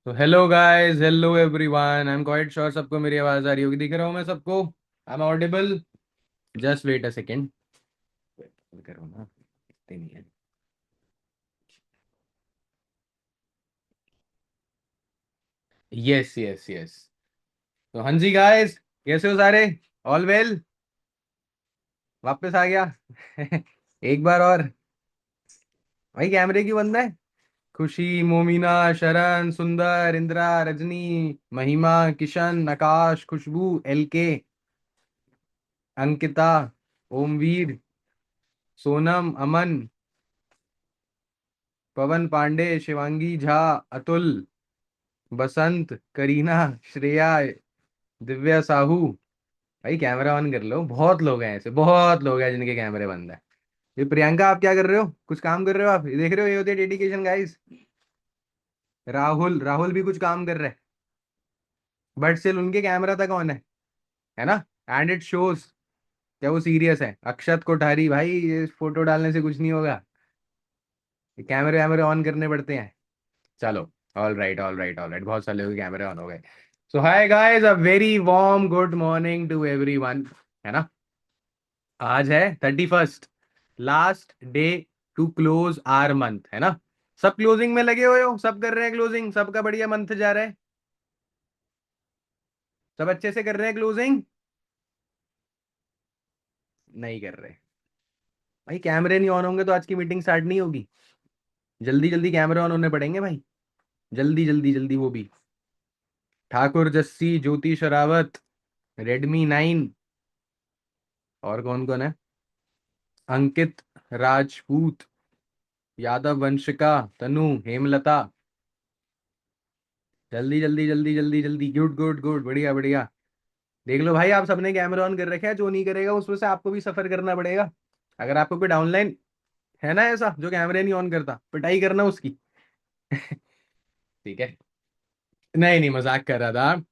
तो hello guys, hello everyone. I am quite sure सबको मेरी आवाज आ रही होगी। दिख रहा हूँ मैं सबको? I am audible? Just wait a second. करो ना, इतने नहीं है। Yes yes yes. तो हाँ जी गाइस, कैसे हो सारे? All well? वापस आ गया। एक बार और। भाई कैमरे क्यों बंद है? खुशी, मोमिना, शरण, सुंदर, इंदिरा, रजनी, महिमा, किशन, आकाश, खुशबू, एलके, अंकिता, ओमवीर, सोनम, अमन, पवन पांडे, शिवांगी झा, अतुल, बसंत, करीना, श्रेया, दिव्या साहू। भाई कैमरा ऑन कर लो, बहुत लोग हैं ऐसे, बहुत लोग हैं जिनके कैमरे बंद है। ये प्रियंका, आप क्या कर रहे हो? कुछ काम कर रहे हो आप? ये देख रहे हो, ये होती है डेडिकेशन गाइस। राहुल, राहुल भी कुछ काम कर रहे हैं, बट स्टिल उनके कैमरा तक ऑन है ना? एंड इट शोज क्या वो सीरियस है। अक्षत कोठारी, भाई ये फोटो डालने से कुछ नहीं होगा, ये कैमरे वैमरे ऑन करने पड़ते हैं। चलो, all right all right all right, बहुत सारे लोगों के कैमरे ऑन हो गए। So hi guys, a very warm good morning to everyone, है ना? आज है 31st, last day to close our month, है ना? सब क्लोजिंग में लगे हुए हो, सब कर रहे हैं क्लोजिंग, सबका बढ़िया मंथ जा रहा है, सब अच्छे से कर रहे हैं क्लोजिंग? नहीं कर रहे? भाई कैमरे नहीं ऑन होंगे तो आज की मीटिंग स्टार्ट नहीं होगी। जल्दी जल्दी कैमरे ऑन होने पड़ेंगे भाई, जल्दी जल्दी जल्दी। वो भी ठाकुर, जस्सी, ज्योति शरावत, रेडमी 9, और कौन कौन है? अंकित, राजपूत, यादव, वंशिका, तनु, हेमलता। जल्दी जल्दी जल्दी जल्दी जल्दी, गुड गुड गुड, बढ़िया बढ़िया। देख लो भाई, आप सबने कैमरा ऑन कर रखे हैं, जो नहीं करेगा उसमें से आपको भी सफर करना पड़ेगा। अगर आपको कोई डाउनलाइन है ना ऐसा जो कैमरे नहीं ऑन करता, पिटाई करना उसकी। ठीक है। नहीं नहीं, मजाक कर रहा था।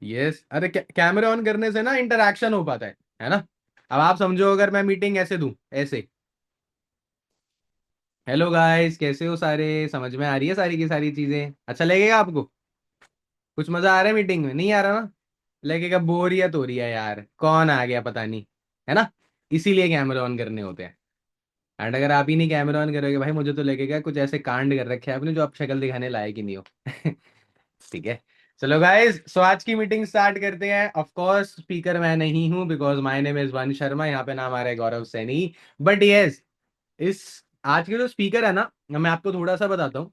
यस, अरे कैमरे ऑन करने से ना इंटरेक्शन हो पाता है ना? अब आप समझो, अगर मैं मीटिंग ऐसे दूं, ऐसे, हेलो गाइस कैसे हो सारे, समझ में आ रही है सारी की सारी चीजें? अच्छा लगेगा आपको? कुछ मजा आ रहा है मीटिंग में? नहीं आ रहा ना? लगेगा बोरियत हो रही है यार, कौन आ गया पता नहीं, है ना? इसीलिए कैमरा ऑन करने होते हैं। एंड अगर आप ही नहीं कैमरा ऑन करोगे भाई, मुझे तो लगेगा कुछ ऐसे कांड कर रखे हैं आपने जो आप शक्ल दिखाने लायक ही नहीं हो। ठीक है। चलो गाइस, सो आज की मीटिंग स्टार्ट करते हैं। ऑफ कोर्स स्पीकर मैं नहीं हूं, because my name is one Sharma, यहाँ पे नाम आ रहा है गौरव सैनी। बट यस, इस आज के जो स्पीकर है ना, मैं आपको थोड़ा सा बताता हूँ।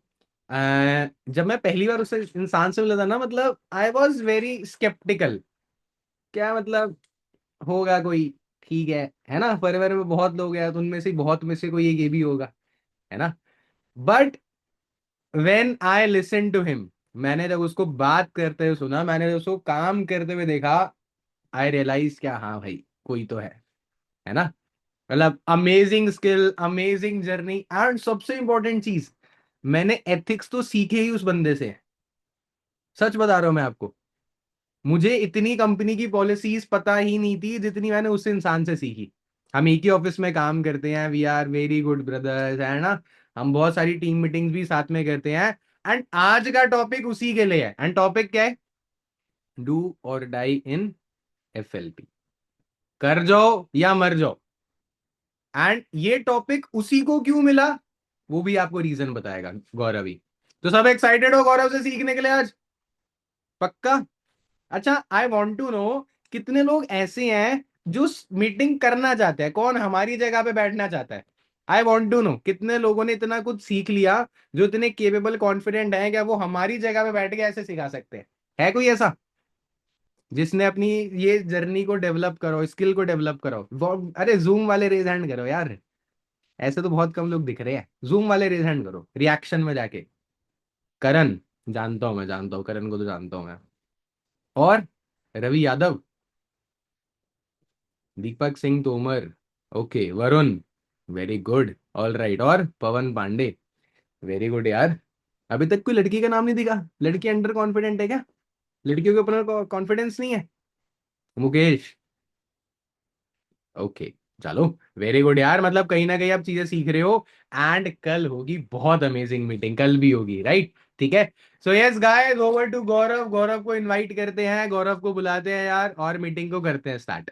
जब मैं पहली बार उस इंसान से मिला था ना, मतलब आई वॉज वेरी स्केप्टिकल। क्या मतलब, होगा कोई, ठीक है ना? परिवार में बहुत लोग हैं तो उनमें से बहुत में से कोई एक ये भी होगा, है ना? But when I listen to him, मैंने जब उसको बात करते हुए सुना, मैंने जब उसको काम करते हुए देखा, आई रियलाइज क्या, हाँ भाई कोई तो है ना? मतलब amazing skill, amazing journey, and सबसे इंपॉर्टेंट चीज, मैंने एथिक्स तो सीखे ही उस बंदे से। सच बता रहा हूं मैं आपको, मुझे इतनी कंपनी की पॉलिसीज पता ही नहीं थी जितनी मैंने उस इंसान से सीखी। हम एक ही ऑफिस में काम करते हैं, we are very good brothers, है ना? हम बहुत सारी टीम मीटिंग्स भी साथ में करते हैं। एंड आज का टॉपिक उसी के लिए है। एंड टॉपिक क्या है? डू और डाई इन एफएलपी, कर जाओ या मर जाओ। एंड ये टॉपिक उसी को क्यों मिला, वो भी आपको रीजन बताएगा गौरव ही। तो सब एक्साइटेड हो गौरव से सीखने के लिए आज? पक्का? अच्छा, आई वॉन्ट टू नो, कितने लोग ऐसे हैं जो मीटिंग करना चाहते हैं? कौन हमारी जगह पे बैठना चाहता है? आई वॉन्ट टू नो, कितने लोगों ने इतना कुछ सीख लिया, जो इतने केपेबल कॉन्फिडेंट हैं, क्या वो हमारी जगह पे बैठ के ऐसे सिखा सकते हैं? है कोई ऐसा जिसने अपनी ये जर्नी को डेवलप करो, स्किल को डेवलप करो? अरे जूम वाले रेज हैंड करो यार। ऐसे तो बहुत कम लोग दिख रहे हैं, जूम वाले रेज हैंड करो रिएक्शन में जाके। करण, जानता हूं मैं, जानता हूँ करण को, तो जानता हूं मैं। और Ravi Yadav, Deepak Singh Tomar, okay, Varun, very good, all right, और पवन पांडे, वेरी गुड यार। अभी तक कोई लड़की का नाम नहीं दिखा? लड़की अंडर कॉन्फिडेंट है क्या? लड़कियों के ऊपर कॉन्फिडेंस नहीं है? मुकेश, ओके, चलो, वेरी गुड यार, मतलब कहीं ना कहीं आप चीजें सीख रहे हो। एंड कल होगी बहुत अमेजिंग मीटिंग, कल भी होगी, राइट? ठीक है। So yes guys, over to Gaurav. Gaurav को इनवाइट करते हैं, गौरव को बुलाते हैं यार, और मीटिंग को करते हैं स्टार्ट।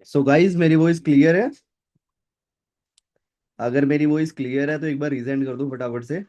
सो गाइज मेरी वॉइस क्लियर है? अगर मेरी वॉइस क्लियर है तो एक बार रीसेंड कर दो फटाफट से।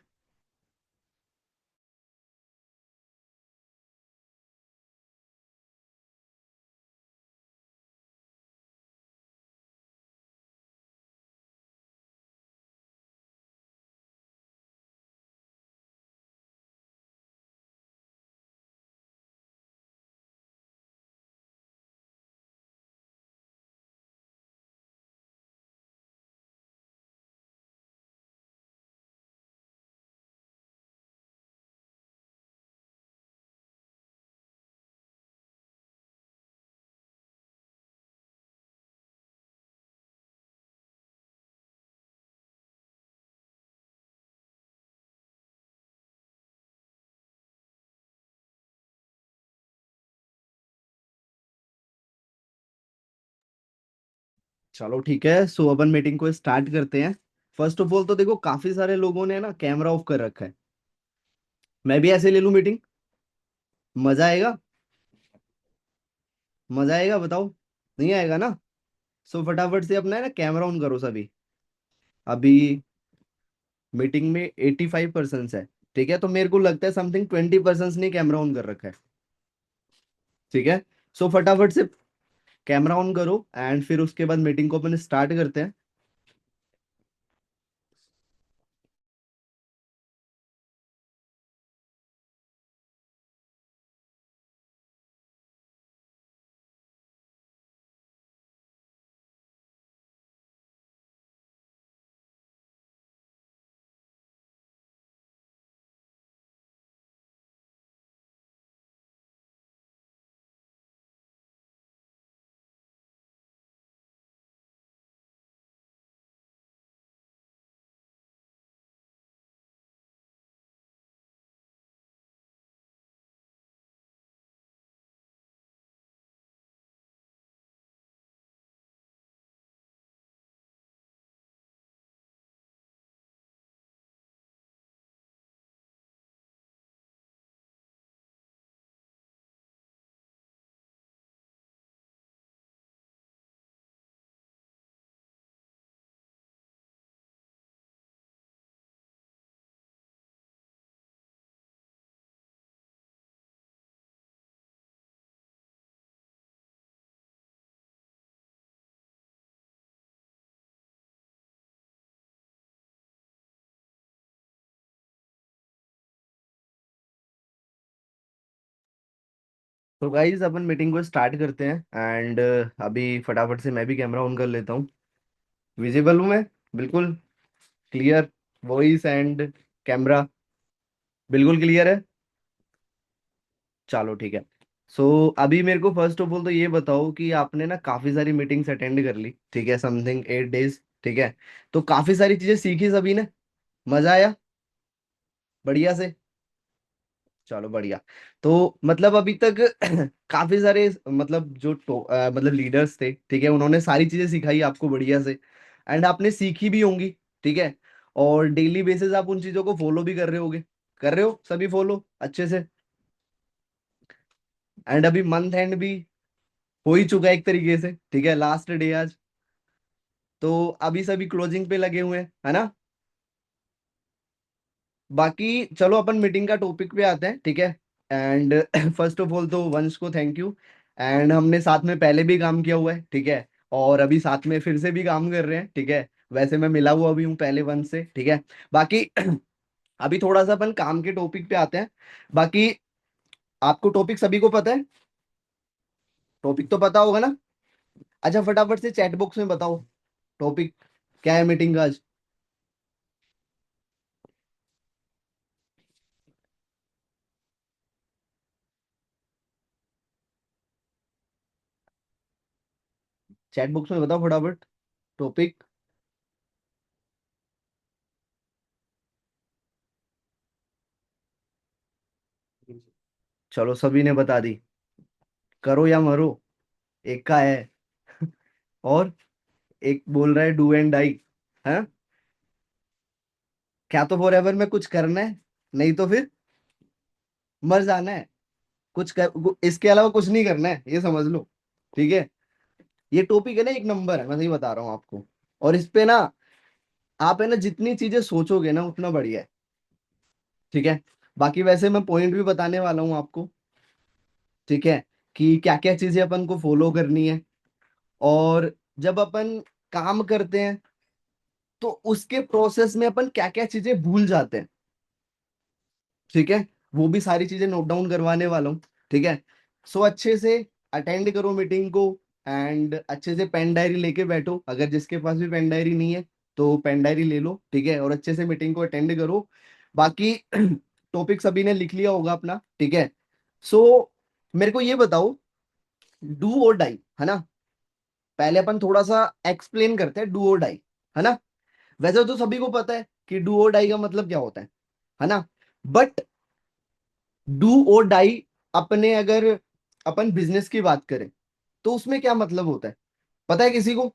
चलो ठीक है, सो अपन मीटिंग को स्टार्ट करते हैं। फर्स्ट ऑफ ऑल तो देखो, काफी सारे लोगों ने ना कैमरा ऑफ कर रखा है। मैं भी ऐसे ले लूं मीटिंग? मजा आएगा? मजा आएगा बताओ? नहीं आएगा ना? सो फटाफट से अपना है ना कैमरा ऑन करो सभी। अभी मीटिंग में 85% है। ठीक है, तो मेरे को लगता है समथिंग 20% ने कैमरा ऑन कर रखा है। ठीक है, सो फटाफट से कैमरा ऑन करो एंड फिर उसके बाद मीटिंग को अपन स्टार्ट करते हैं। तो गाइज अपन मीटिंग को स्टार्ट करते हैं एंड अभी फटाफट से मैं भी कैमरा ऑन कर लेता हूँ। विजिबल हूँ मैं? बिल्कुल क्लियर वॉइस एंड कैमरा? बिल्कुल क्लियर है। चलो ठीक है। सो अभी मेरे को फर्स्ट ऑफ ऑल तो ये बताओ कि आपने ना काफी सारी मीटिंग्स अटेंड कर ली, ठीक है, समथिंग 8 डेज। ठीक है, तो काफी सारी चीजें सीखी सभी ने? मजा आया? बढ़िया से? चलो बढ़िया। तो मतलब अभी तक काफी सारे मतलब जो मतलब लीडर्स थे, ठीक है, उन्होंने सारी चीजें सिखाई आपको बढ़िया से एंड आपने सीखी भी होंगी। ठीक है, और डेली बेसिस आप उन चीजों को फॉलो भी कर रहे होगे। कर रहे हो सभी फॉलो अच्छे से? एंड अभी मंथ एंड भी हो ही चुका है एक तरीके से, ठीक है, लास्ट डे आज। तो अभी सभी क्लोजिंग पे लगे हुए हैं, है ना? बाकी चलो अपन मीटिंग का टॉपिक पे आते हैं, ठीक है। एंड फर्स्ट ऑफ ऑल तो वंश को थैंक यू। एंड हमने साथ में पहले भी काम किया हुआ है, ठीक है। और अभी साथ में फिर से भी काम कर रहे हैं, ठीक है। वैसे मैं मिला हुआ भी हूँ पहले वन से, ठीक है। बाकी अभी थोड़ा सा अपन काम के टॉपिक पे आते हैं। बाकी आपको टॉपिक सभी को पता है? टॉपिक तो पता होगा ना? अच्छा फटाफट से चैट बॉक्स में बताओ टॉपिक क्या है मीटिंग का आज। चैट बॉक्स में बताओ फटाफट टॉपिक। चलो सभी ने बता दी। करो या मरो, एक का है। और एक बोल रहा है डू एंड डाई। है क्या? तो फॉरएवर में कुछ करना है, नहीं तो फिर मर जाना है। इसके अलावा कुछ नहीं करना है, ये समझ लो, ठीक है। ये टॉपिक है ना, एक नंबर है, मैं सही बता रहा हूँ आपको। और इस पे ना आप है ना जितनी चीजें सोचोगे ना उतना बढ़िया है, ठीक है। बाकी वैसे मैं पॉइंट भी बताने वाला हूँ आपको, ठीक है, कि क्या क्या चीजें अपन को फॉलो करनी है। और जब अपन काम करते हैं तो उसके प्रोसेस में अपन क्या क्या चीजें भूल जाते हैं, ठीक है। वो भी सारी चीजें नोट डाउन करवाने वाला हूँ, ठीक है। सो अच्छे से अटेंड करो मीटिंग को। एंड अच्छे से पेन डायरी लेके बैठो, अगर जिसके पास भी पेन डायरी नहीं है तो पेन डायरी ले लो, ठीक है। और अच्छे से मीटिंग को अटेंड करो। बाकी टॉपिक सभी ने लिख लिया होगा अपना, ठीक है। सो मेरे को ये बताओ, डू और डाई, है ना। पहले अपन थोड़ा सा एक्सप्लेन करते हैं डू और डाई, है ना। वैसे तो सभी को पता है कि डू और डाई का मतलब क्या होता है ना। बट डू और डाई अपने अगर अपन बिजनेस की बात करें तो उसमें क्या मतलब होता है, पता है किसी को?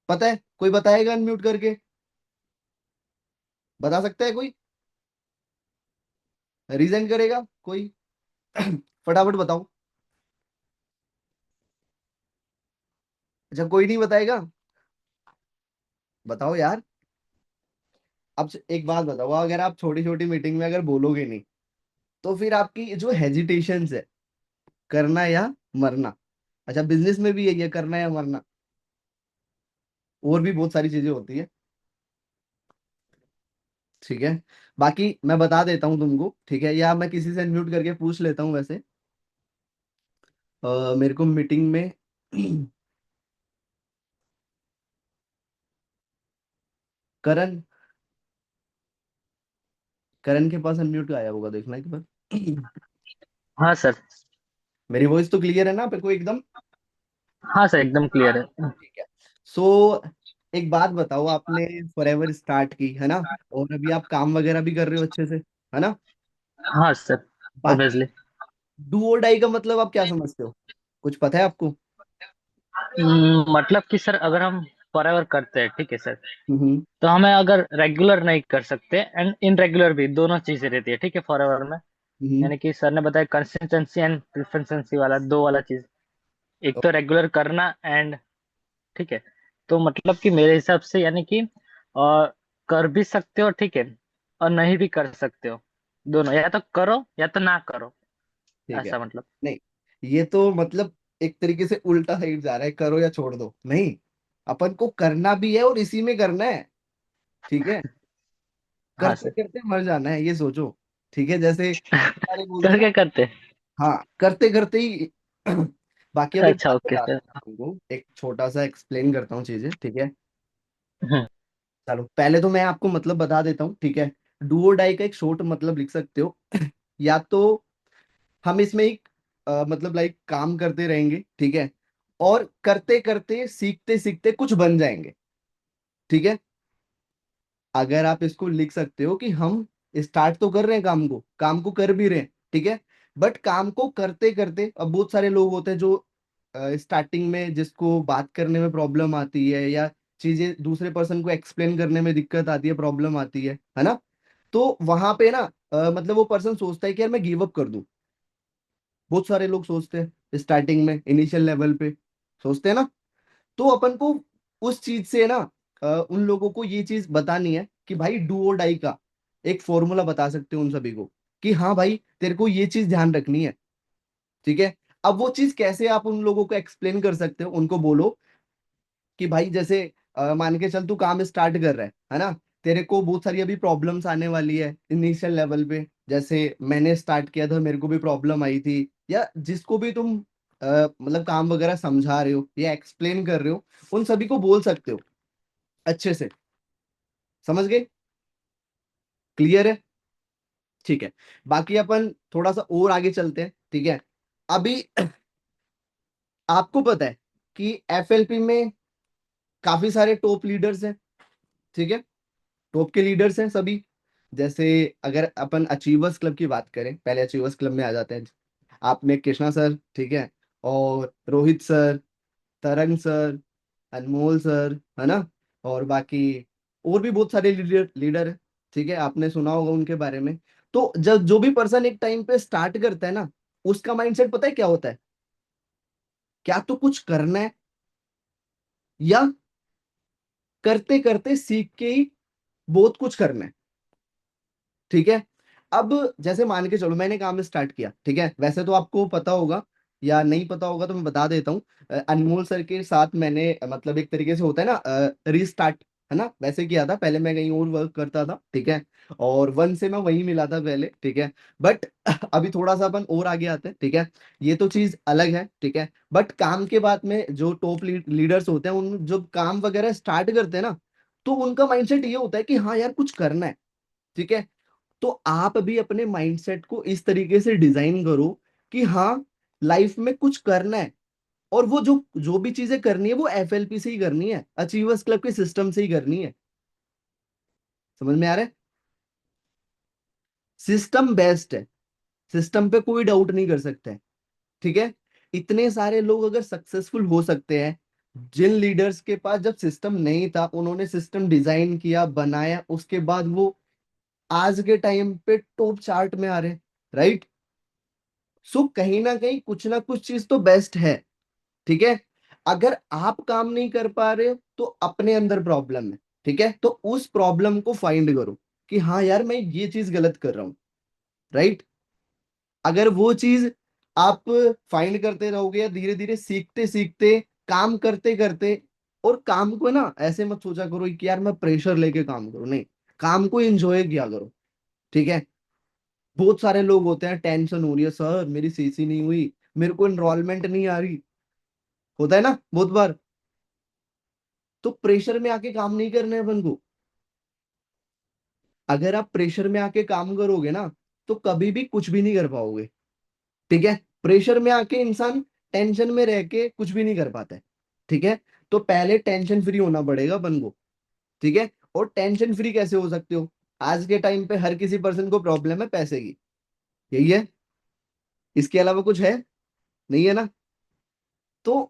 पता है? कोई बताएगा अनम्यूट करके? बता सकता है कोई? रीजन करेगा कोई? फटाफट बताओ। अच्छा कोई नहीं बताएगा? बताओ यार। अब एक बात बताओ, अगर आप छोटी छोटी मीटिंग में अगर बोलोगे नहीं तो फिर आपकी जो हेजिटेशन है, करना या मरना। अच्छा बिजनेस में भी यही है, करना या मरना। और भी बहुत सारी चीजें होती है, ठीक है। बाकी मैं बता देता हूँ तुमको, ठीक है, या मैं किसी से अनम्यूट करके पूछ लेता हूँ वैसे। मेरे को मीटिंग में करण, करण के पास अनम्यूट आया होगा, देखना एक बार। हाँ सर। मेरी वॉइस तो क्लियर है ना पे को एकदम? हाँ सर, एकदम क्लियर है। ठीक है। सो एक बात बताओ, आपने फॉरएवर स्टार्ट की है ना, और अभी आप काम वगैरह भी कर रहे हो अच्छे से, है ना। हाँ सर, बाकी ऑब्वियसली। डू और डाई का मतलब आप क्या समझते हो? कुछ पता है आपको? मतलब कि सर अगर हम फॉरएवर करते हैं, ठीक है सर, हम्म। तो हमें अगर रेगुलर नहीं कर सकते एंड इनरेगुलर भी, दोनों चीजें रहती है, ठीक है, फॉरएवर में। हम्म। यानी कि सर ने बताया कंसिस्टेंसी एंड प्रिफरेंसी वाला, दो वाला चीज। एक तो रेगुलर करना एंड, ठीक है। तो मतलब कि मेरे हिसाब से यानी कि कर भी सकते हो, ठीक है, और नहीं भी कर सकते हो। दोनों, या तो करो या तो ना करो, ठीक है। ऐसा मतलब। नहीं, ये तो मतलब एक तरीके से उल्टा साइड जा रहा है, करो या छोड़ दो, नहीं। अपन को करना भी है और इसी में करना है, ठीक है। हाँ करते सर। करते मर जाना है, ये सोचो, ठीक है। जैसे सारे बोलते हैं कर ना, क्या करते हैं? हाँ करते करते ही। बाकी अब एक अच्छा, बात ओके बताता सर। हूँ तुमको, एक छोटा सा एक्सप्लेन करता हूँ चीजें, ठीक है। हम्म। चलो पहले तो मैं आपको मतलब बता देता हूँ, ठीक है। डू और डाई का एक शॉर्ट मतलब लिख सकते हो। या तो हम इसमें एक मतलब लाइक काम करते रहेंगे, ठीक है, और करते करते सीखते सीखते कुछ बन जाएंगे, ठीक है। अगर आप इसको लिख सकते हो कि हम स्टार्ट तो कर रहे हैं काम को कर भी रहे हैं, ठीक है। बट काम को करते करते, अब बहुत सारे लोग होते हैं जो स्टार्टिंग में जिसको बात करने में प्रॉब्लम आती है, या चीजें दूसरे पर्सन को एक्सप्लेन करने में दिक्कत आती है, प्रॉब्लम आती है ना। तो वहां पे ना मतलब वो पर्सन सोचता है कि यार मैं गिव अप कर दूं। बहुत सारे लोग सोचते हैं स्टार्टिंग में, इनिशियल लेवल पे सोचते हैं ना। तो अपन को उस चीज से ना उन लोगों को ये चीज बतानी है कि भाई डू और डाई का एक फॉर्मूला बता सकते हो उन सभी को, कि हाँ भाई तेरे को ये चीज ध्यान रखनी है, ठीक है। अब वो चीज कैसे आप उन लोगों को एक्सप्लेन कर सकते हो, उनको बोलो कि भाई जैसे मान के चल तू काम स्टार्ट कर रहा है ना, तेरे को बहुत सारी अभी प्रॉब्लम्स आने वाली है इनिशियल लेवल पे, जैसे मैंने स्टार्ट किया था मेरे को भी प्रॉब्लम आई थी, या जिसको भी तुम मतलब काम वगैरह समझा रहे हो या एक्सप्लेन कर रहे हो, उन सभी को बोल सकते हो अच्छे से। समझ गए? क्लियर है? ठीक है। बाकी अपन थोड़ा सा और आगे चलते हैं, ठीक है। अभी आपको पता है कि एफएलपी में काफी सारे टॉप लीडर्स हैं, ठीक है। टॉप के लीडर्स हैं सभी। जैसे अगर अपन अचीवर्स क्लब की बात करें, पहले अचीवर्स क्लब में आ जाते हैं। आप में कृष्णा सर, ठीक है, और रोहित सर, तरंग सर, अनमोल सर, है ना, और बाकी और भी बहुत सारे लीडर लीडर है, ठीक है, आपने सुना होगा उनके बारे में। तो जब जो भी पर्सन एक टाइम पे स्टार्ट करता है ना, उसका माइंडसेट पता है क्या होता है? क्या तो कुछ करना है, या करते करते सीख के ही बहुत कुछ करना है, ठीक है। अब जैसे मान के चलो मैंने काम स्टार्ट किया, ठीक है, वैसे तो आपको पता होगा, या नहीं पता होगा तो मैं बता देता हूँ। अनमोल सर के साथ मैंने मतलब एक तरीके से होता है ना रीस्टार्ट, है ना, वैसे किया था। पहले मैं कहीं और वर्क करता था, ठीक है, और वन से मैं वहीं मिला था पहले, ठीक है। बट अभी थोड़ा सा अपन और आगे आते हैं, ठीक है। ये तो चीज अलग है, ठीक है। बट काम के बाद में जो टॉप लीडर्स होते हैं, उन जब काम वगैरह स्टार्ट करते हैं ना, तो उनका माइंडसेट ये होता है कि हाँ यार कुछ करना है, ठीक है। तो आप भी अपने माइंडसेट को इस तरीके से डिजाइन करो कि हाँ लाइफ में कुछ करना है, और वो जो जो भी चीजें करनी है वो एफएलपी से ही करनी है, अचीवर्स क्लब के सिस्टम से ही करनी है। समझ में आ रहा है? सिस्टम बेस्ट है, सिस्टम पे कोई डाउट नहीं कर सकता है, ठीक है। इतने सारे लोग अगर सक्सेसफुल हो सकते हैं, जिन लीडर्स के पास जब सिस्टम नहीं था उन्होंने सिस्टम डिजाइन किया, बनाया, उसके बाद वो आज के टाइम पे टॉप चार्ट में आ रहे हैं, राइट। सो कहीं ना कहीं कुछ ना कुछ चीज तो बेस्ट है, ठीक है। अगर आप काम नहीं कर पा रहे हो तो अपने अंदर प्रॉब्लम है, ठीक है, तो उस प्रॉब्लम को फाइंड करो कि हाँ यार मैं ये चीज गलत कर रहा हूँ, राइट। अगर वो चीज आप फाइंड करते रहोगे, या धीरे धीरे सीखते सीखते, काम करते करते, और काम को ना ऐसे मत सोचा करो कि यार मैं प्रेशर लेके काम करूं, नहीं, काम को एंजॉय किया करो, ठीक है। बहुत सारे लोग होते हैं, टेंशन हो रही है सर मेरी सीसी नहीं हुई, मेरे को एनरोलमेंट नहीं आ रही, होता है ना बहुत बार। तो प्रेशर में आके काम नहीं करना है अपन को। अगर आप प्रेशर में आके काम करोगे ना, तो कभी भी कुछ भी नहीं कर पाओगे, ठीक है। प्रेशर में आके इंसान टेंशन में रह के कुछ भी नहीं कर पाता है, ठीक है। तो पहले टेंशन फ्री होना पड़ेगा अपन को, ठीक है। और टेंशन फ्री कैसे हो सकते हो? आज के टाइम पे हर किसी पर्सन को प्रॉब्लम है पैसे की, यही है, इसके अलावा कुछ है नहीं, है ना। तो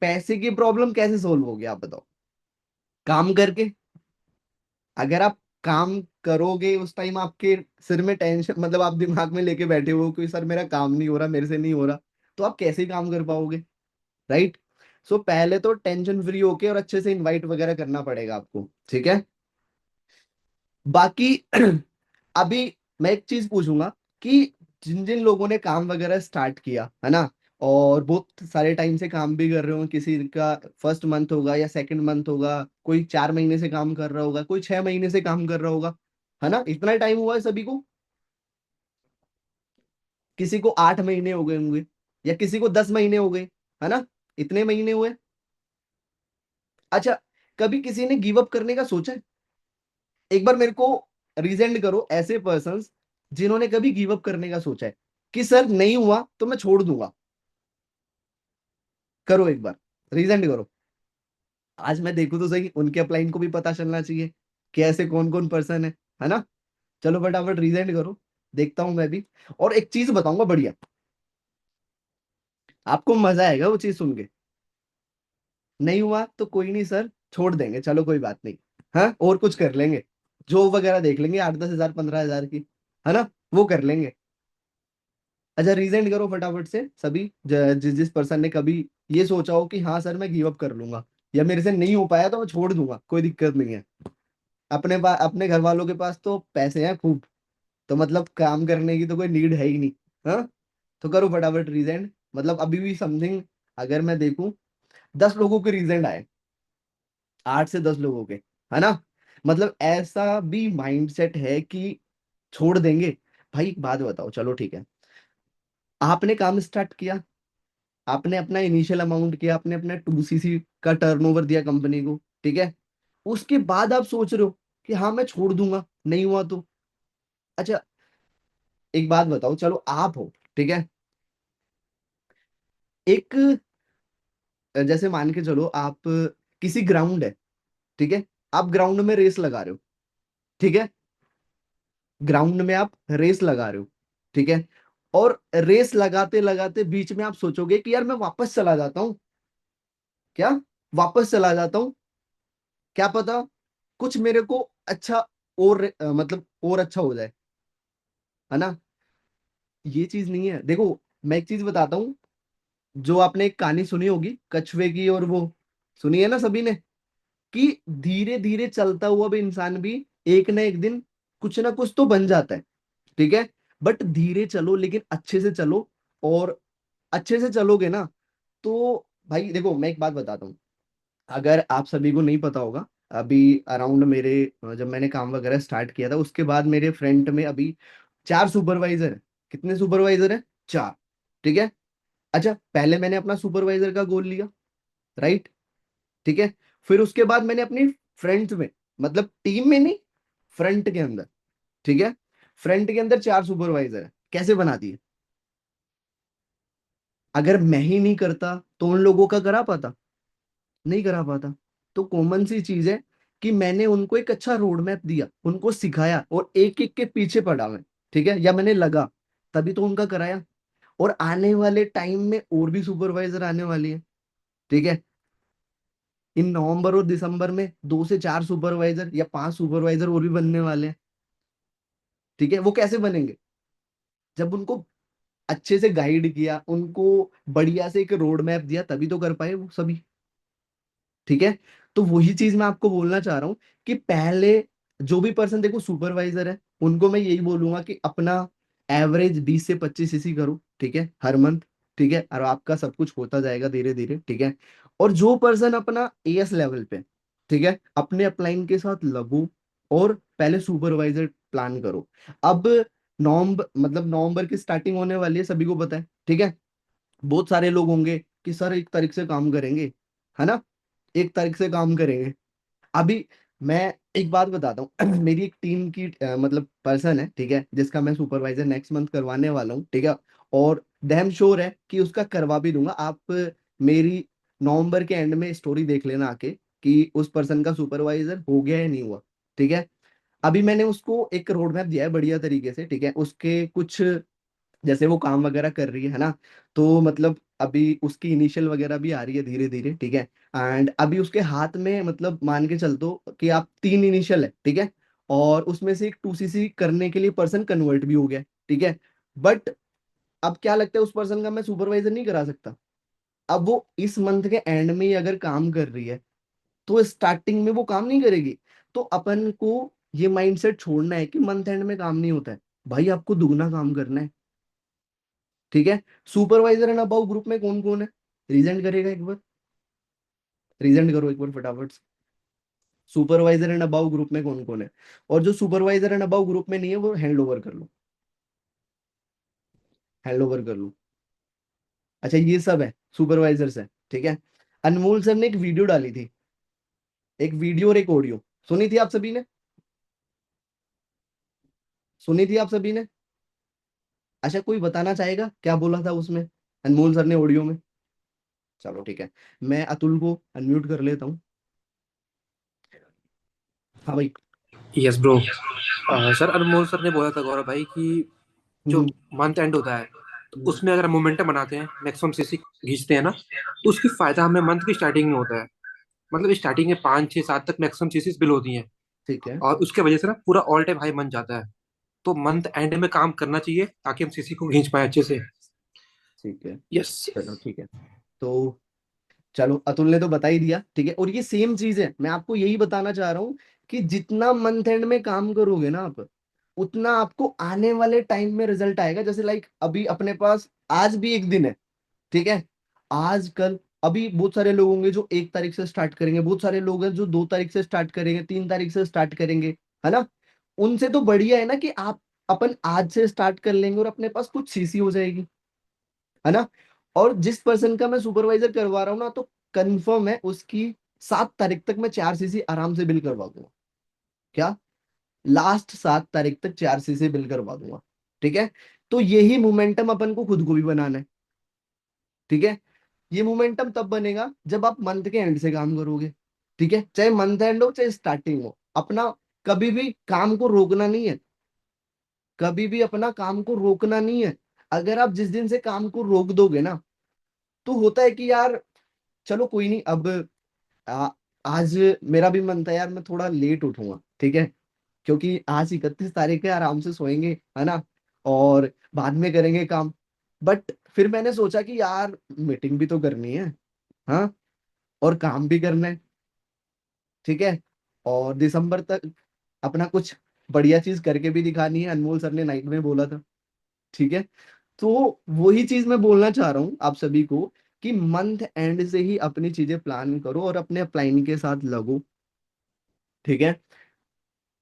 पैसे की प्रॉब्लम कैसे सोल्व होगी आप बताओ? काम करके। अगर आप काम करोगे उस टाइम आपके सिर में टेंशन, मतलब आप दिमाग में लेके बैठे हो कि सर मेरा काम नहीं हो रहा, मेरे से नहीं हो रहा, तो आप कैसे काम कर पाओगे, राइट। सो पहले तो टेंशन फ्री होके और अच्छे से इनवाइट वगैरह करना पड़ेगा आपको, ठीक है। बाकी अभी मैं एक चीज पूछूंगा कि जिन जिन लोगों ने काम वगैरह स्टार्ट किया है ना, और बहुत सारे टाइम से काम भी कर रहे हो, किसी का फर्स्ट मंथ होगा या सेकंड मंथ होगा, कोई 4 महीने से काम कर रहा होगा, कोई 6 महीने से काम कर रहा होगा, है ना, इतना टाइम हुआ है सभी को। किसी को 8 महीने हो गए होंगे, या किसी को 10 महीने हो गए, है ना, इतने महीने हुए। अच्छा, कभी किसी ने गिव अप करने का सोचा है? एक बार मेरे को रिजेंड करो ऐसे पर्सन्स जिन्होंने कभी गिव अप करने का सोचा है, कि सर नहीं हुआ तो मैं छोड़ दूंगा। करो एक बार, रिजेंड करो। आज मैं देखूं तो सही, उनके अपलाइन को भी पता चलना चाहिए कि ऐसे कौन कौन पर्सन है ना। चलो फटाफट रिजेंड करो, देखता हूं मैं भी। और एक चीज बताऊंगा बढ़िया, आपको मजा आएगा वो चीज सुन के। नहीं हुआ तो कोई नहीं सर, छोड़ देंगे, चलो कोई बात नहीं, हाँ, और कुछ कर लेंगे, जॉब वगैरह देख लेंगे 8-10 हजार 15 हजार की, है ना, वो कर लेंगे। अच्छा, रीजेंट करो फटाफट से सभी, जिस जिस पर्सन ने कभी ये सोचा हो कि हाँ सर मैं गिव अप कर लूंगा, या मेरे से नहीं हो पाया तो मैं छोड़ दूंगा, कोई दिक्कत नहीं है। अपने पास, अपने घर वालों के पास तो पैसे हैं खूब, तो मतलब काम करने की तो कोई नीड है ही नहीं, हाँ। तो करो फटाफट रीजेंट, मतलब अभी भी समथिंग अगर मैं देखूं 10 लोगों के रीजेंट आए, 8 से 10 लोगों के, है ना। मतलब ऐसा भी माइंडसेट है कि छोड़ देंगे। भाई एक बात बताओ, चलो ठीक है, आपने काम स्टार्ट किया, आपने अपना इनिशियल अमाउंट किया, आपने अपना 2 सीसी का टर्नओवर दिया कंपनी को, ठीक है। उसके बाद आप सोच रहे हो कि हाँ मैं छोड़ दूंगा, नहीं हुआ तो। अच्छा एक बात बताओ, चलो आप हो, ठीक है, एक जैसे मान के चलो आप किसी ग्राउंड है, ठीक है, आप ग्राउंड में रेस लगा रहे हो, ठीक है, ग्राउंड में आप रेस लगा रहे हो, ठीक है, और रेस लगाते लगाते बीच में आप सोचोगे कि यार मैं वापस चला जाता हूँ, क्या, वापस चला जाता हूँ, क्या पता कुछ मेरे को अच्छा और मतलब और अच्छा हो जाए, है ना। ये चीज नहीं है, देखो मैं एक चीज बताता हूँ, जो आपने एक कहानी सुनी होगी कछुए की, और वो सुनी है ना सभी ने, कि धीरे धीरे चलता हुआ भी इंसान भी एक ना एक दिन कुछ ना कुछ तो बन जाता है, ठीक है। बट धीरे चलो लेकिन अच्छे से चलो, और अच्छे से चलोगे ना तो भाई देखो मैं एक बात बताता हूँ, अगर आप सभी को नहीं पता होगा, अभी अराउंड मेरे जब मैंने काम वगैरह स्टार्ट किया था उसके बाद मेरे फ्रंट में अभी 4 सुपरवाइजर है। कितने सुपरवाइजर है? 4, ठीक है। अच्छा पहले मैंने अपना सुपरवाइजर का गोल लिया, राइट, ठीक है। फिर उसके बाद मैंने अपनी फ्रंट में, मतलब टीम में नहीं, फ्रंट के अंदर, ठीक है, फ्रंट के अंदर 4 सुपरवाइजर है, कैसे बना दिए। अगर मैं ही नहीं करता तो उन लोगों का करा पाता, नहीं करा पाता। तो कॉमन सी चीज है कि मैंने उनको एक अच्छा रोड मैप दिया, उनको सिखाया, और एक एक के पीछे पड़ा मैं, ठीक है, या मैंने लगा, तभी तो उनका कराया। और आने वाले टाइम में और भी सुपरवाइजर आने वाली है, ठीक है। इन नवंबर और दिसंबर में 2 से 4 सुपरवाइजर या 5 सुपरवाइजर और भी बनने वाले हैं, ठीक है। वो कैसे बनेंगे? जब उनको अच्छे से गाइड किया, उनको बढ़िया से एक रोड मैप दिया, तभी तो कर पाए वो सभी, ठीक है। तो वही चीज मैं आपको बोलना चाह रहा हूँ कि पहले जो भी पर्सन देखो सुपरवाइजर है, उनको मैं यही बोलूंगा कि अपना एवरेज 20 से 25 सीसी करो, ठीक है, हर मंथ, ठीक है, और आपका सब कुछ होता जाएगा धीरे धीरे, ठीक है। और जो पर्सन अपना एएस लेवल पे, ठीक है, अपने अपलाइन के साथ लगो, और पहले सुपरवाइजर प्लान करो। अब नवंबर, मतलब नवंबर की स्टार्टिंग होने वाली है, सभी को पता है, ठीक है। बहुत सारे लोग होंगे कि सर 1 तारीख से काम करेंगे, है ना, 1 तारीख से काम करेंगे। अभी मैं एक बात बताता हूँ मेरी एक टीम की मतलब पर्सन है, ठीक है, जिसका मैं सुपरवाइजर नेक्स्ट मंथ करवाने वाला हूँ, ठीक है। और डैम श्योर है कि उसका करवा भी दूंगा। आप मेरी नवंबर के एंड में स्टोरी देख लेना आके कि उस पर्सन का सुपरवाइजर हो गया या नहीं हुआ, ठीक है। अभी मैंने उसको एक रोड मैप दिया है बढ़िया तरीके से, ठीक है, उसके कुछ जैसे वो काम वगैरह कर रही है ना, तो मतलब अभी उसकी इनिशियल वगैरह भी आ रही है धीरे धीरे, ठीक है। एंड अभी उसके हाथ में, मतलब मान के चल दो कि आप 3 इनिशियल है, ठीक है, और उसमें से एक 2 सीसी करने के लिए पर्सन कन्वर्ट भी हो गया, ठीक है। बट अब क्या लगता है, उस पर्सन का मैं सुपरवाइजर नहीं करा सकता। अब वो इस मंथ के एंड में ही अगर काम कर रही है तो स्टार्टिंग में वो काम नहीं करेगी। तो अपन को ये माइंडसेट छोड़ना है कि मंथ एंड में काम नहीं होता है, भाई आपको दुगना काम करना है, ठीक है। सुपरवाइजर एंड अबाउ ग्रुप में कौन कौन है? रीजेंट करेगा एक बार, रीजेंट करो एक बार फटाफट से। सुपरवाइजर एंड अबाउ ग्रुप में कौन कौन है? और जो सुपरवाइजर एंड अबाउ ग्रुप में नहीं है वो हैंड ओवर कर लो, हैंड ओवर कर लो। अच्छा ये सब है सुपरवाइजर से, ठीक है। अनमोल सर ने एक वीडियो डाली थी, एक वीडियो और एक ऑडियो, सुनी थी आप सभी ने? सुनी थी आप सभी ने? अच्छा कोई बताना चाहेगा क्या बोला था उसमें अनमोल सर ने ऑडियो में? चलो ठीक है, मैं अतुल को अनम्यूट कर लेता हूँ। हाँ भाई। Yes bro. सर अनमोल सर ने बोला था गौरव भाई कि जो हम्म। मंथ एंड होता है तो हम्म। उसमें अगर हम मोमेंटम बनाते हैं, मैक्सिमम सीसी खींचते हैं ना, तो उसकी फायदा हमें मंथ की स्टार्टिंग में होता है। मतलब स्टार्टिंग में 5 6 7 तक मैक्सिमम सीसीज बिल होती हैं, ठीक है। और उसके वजह से ना पूरा ऑल टाइम हाई बन जाता है। तो मंथ एंड में काम करना चाहिए ताकि हम सीसी को खींच पाए अच्छे से। ठीक है। यस। चलो ठीक है। तो चलो अतुल ने तो बता ही दिया, ठीक है। और ये सेम चीज है, मैं आपको यही बताना चाह रहा हूँ कि जितना मंथ एंड में काम करोगे ना आप, उतना आपको आने वाले टाइम में रिजल्ट आएगा। जैसे लाइक अभी अपने पास आज भी एक दिन है, ठीक है, आज कल अभी बहुत सारे लोग होंगे जो 1 तारीख से स्टार्ट करेंगे, बहुत सारे लोग हैं जो 2 तारीख से स्टार्ट करेंगे, 3 तारीख से स्टार्ट करेंगे, है ना। उनसे तो बढ़िया है ना कि आप अपन आज से स्टार्ट कर लेंगे और अपने पास कुछ सीसी हो जाएगी, है ना। और जिस पर्सन का मैं सुपरवाइजर करवा रहा हूँ ना, तो कंफर्म है उसकी 7 तारीख तक मैं 4 सीसी आराम से बिल करवा दूंगा। क्या, लास्ट 7 तारीख तक 4 सीसी बिल करवा दूंगा, ठीक है। तो यही मोमेंटम अपन को खुद को भी बनाना है, ठीक है। ये मोमेंटम तब बनेगा जब आप मंथ के एंड से काम करोगे, ठीक है, चाहे मंथ एंड हो चाहे स्टार्टिंग हो। अपना कभी भी काम को रोकना नहीं है, कभी भी अपना काम को रोकना नहीं है। अगर आप जिस दिन से काम को रोक दोगे ना, तो होता है कि यार चलो कोई नहीं, अब आ, आज मेरा भी मन था यार मैं थोड़ा लेट उठूंगा, ठीक है, क्योंकि आज 31 तारीख है, आराम से सोएंगे, है ना, और बाद में करेंगे काम। बट फिर मैंने सोचा कि यार मीटिंग भी तो करनी है, हाँ, और काम भी करना है, ठीक है, और दिसंबर तक अपना कुछ बढ़िया चीज करके भी दिखानी है, अनमोल सर ने नाइट में बोला था, ठीक है। तो वही चीज मैं बोलना चाह रहा हूँ आप सभी को कि मंथ एंड से ही अपनी चीजें प्लान करो और अपने प्लानिंग के साथ लगो, ठीक है।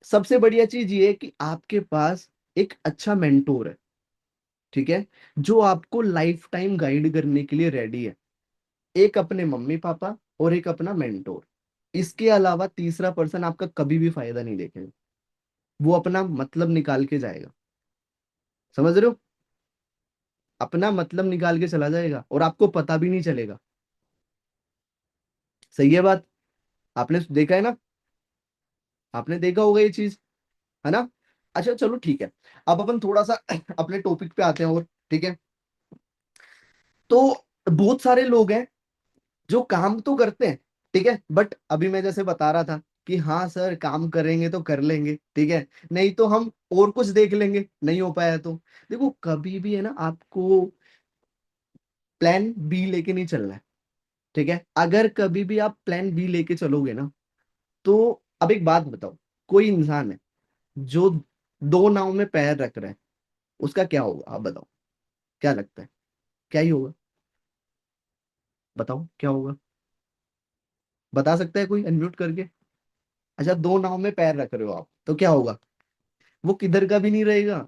सबसे बढ़िया चीज ये है कि आपके पास एक अच्छा मेंटोर है, ठीक है, जो आपको लाइफ टाइम गाइड करने के लिए रेडी है। एक अपने मम्मी पापा और एक अपना मेंटोर। इसके अलावा तीसरा पर्सन आपका कभी भी फायदा नहीं देखेगा, वो अपना मतलब निकाल के जाएगा, समझ रहे हो, अपना मतलब निकाल के चला जाएगा और आपको पता भी नहीं चलेगा। सही है बात, आपने देखा है ना, आपने देखा होगा ये चीज, है ना। अच्छा चलो ठीक है, अब अपन थोड़ा सा अपने टॉपिक पे आते हैं, और ठीक है। तो बहुत सारे लोग हैं जो काम तो करते हैं, ठीक है, बट अभी मैं जैसे बता रहा था कि हाँ सर काम करेंगे तो कर लेंगे, ठीक है, नहीं तो हम और कुछ देख लेंगे, नहीं हो पाया तो। देखो कभी भी है ना आपको प्लान बी लेके नहीं चलना है, ठीक है। अगर कभी भी आप प्लान बी लेके चलोगे ना, तो अब एक बात बताओ, कोई इंसान है जो 2 नाव में पैर रख रहा है, उसका क्या होगा आप बताओ, क्या लगता है, क्या ही होगा, बताओ क्या होगा, बता सकता है कोई अनम्यूट करके। अच्छा 2 नाव में पैर रख रहे हो आप, तो क्या होगा, वो किधर का भी नहीं रहेगा,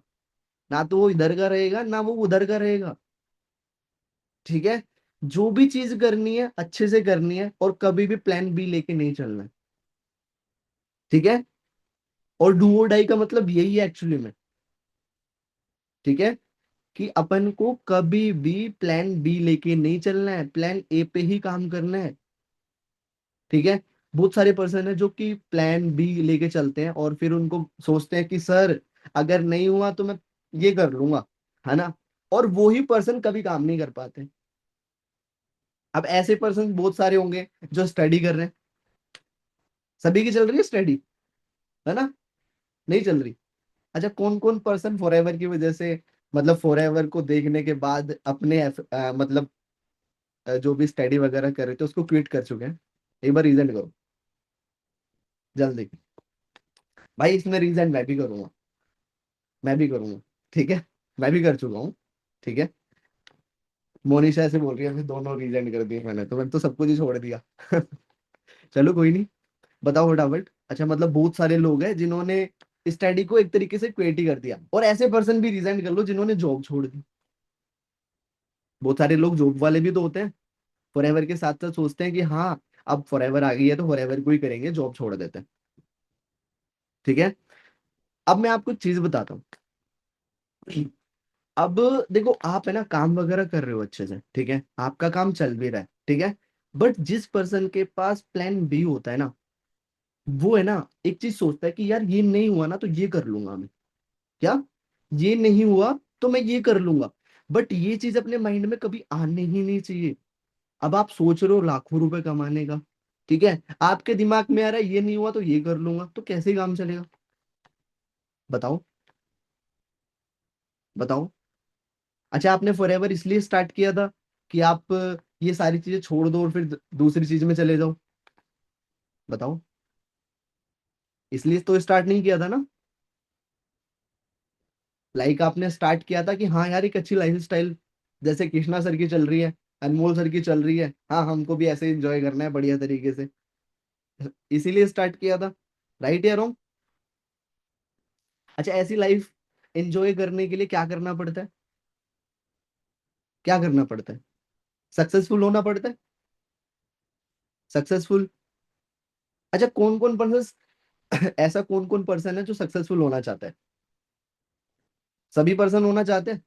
ना तो वो इधर का रहेगा ना वो उधर का रहेगा, ठीक है। जो भी चीज करनी है अच्छे से करनी है और कभी भी प्लान बी लेके नहीं चलना है, ठीक है। और डू और डाई का मतलब यही है एक्चुअली में, ठीक है, कि अपन को कभी भी प्लान बी लेके नहीं चलना है, प्लान ए पे ही काम करना है, ठीक है। बहुत सारे पर्सन है जो कि प्लान बी लेके चलते हैं और फिर उनको सोचते हैं कि सर अगर नहीं हुआ तो मैं ये कर लूंगा, है ना, और वो ही पर्सन कभी काम नहीं कर पाते। अब ऐसे पर्सन बहुत सारे होंगे जो स्टडी कर रहे हैं, सभी की चल रही है स्टडी, है ना, नहीं चल रही। अच्छा कौन कौन पर्सन फॉरएवर की वजह से, मतलब फॉरएवर को देखने के बाद अपने मतलब जो भी स्टडी वगैरह कर रहे थे उसको क्विट कर चुके हैं, एक बार रीजन करो जल्दी। भाई इसमें रीजन मैं भी करूंगा, मैं भी करूंगा, ठीक है, मैं भी कर चुका हूँ, ठीक है। मोनिशा ऐसे बोल रही है फिर दोनों रीजन कर दिए मैंने तो सब कुछ ही छोड़ दिया। चलो कोई नहीं, बताओ फटाफट। अच्छा मतलब बहुत सारे लोग हैं जिन्होंने स्टडी को एक तरीके से क्विट ही कर दिया, और ऐसे पर्सन भी रिजाइन कर लो जिन्होंने जॉब छोड़ दी। बहुत सारे लोग जॉब वाले भी तो होते हैं, फॉरएवर के साथ साथ सोचते हैं कि हाँ अब फॉरएवर आ गई है तो फॉरएवर को ही करेंगे, जॉब छोड़ देते हैं, ठीक है। अब मैं आपको एक चीज बताता हूँ। अब देखो आप है ना काम वगैरह कर रहे हो अच्छे से, ठीक है, आपका काम चल भी रहा है, ठीक है, बट जिस पर्सन के पास प्लान बी होता है ना, वो है ना एक चीज सोचता है कि यार ये नहीं हुआ ना तो ये कर लूंगा मैं, क्या, ये नहीं हुआ तो मैं ये कर लूंगा। बट ये चीज अपने माइंड में कभी आने ही नहीं चाहिए। अब आप सोच रहे हो लाखों रुपए कमाने का, ठीक है, आपके दिमाग में आ रहा है ये नहीं हुआ तो ये कर लूंगा, तो कैसे काम चलेगा, बताओ, बताओ। अच्छा आपने फॉरएवर इसलिए स्टार्ट किया था कि आप ये सारी चीजें छोड़ दो और फिर दूसरी चीज में चले जाओ, बताओ, इसलिए तो स्टार्ट नहीं किया था ना। लाइक आपने स्टार्ट किया था कि हाँ यार एक अच्छी लाइफ स्टाइल जैसे कृष्णा सर की चल रही है, अनमोल सर की चल रही है, हाँ हमको भी ऐसे एंजॉय करना है बढ़िया तरीके से, इसीलिए स्टार्ट किया था। राइट या रॉन्ग? अच्छा, ऐसी लाइफ एंजॉय करने के लिए क्या करना पड़ता है? क्या करना पड़ता है? सक्सेसफुल होना पड़ता है। सक्सेसफुल। अच्छा, कौन कौन पर्सन ऐसा कौन कौन पर्सन है जो सक्सेसफुल होना चाहता है? सभी पर्सन होना चाहते हैं।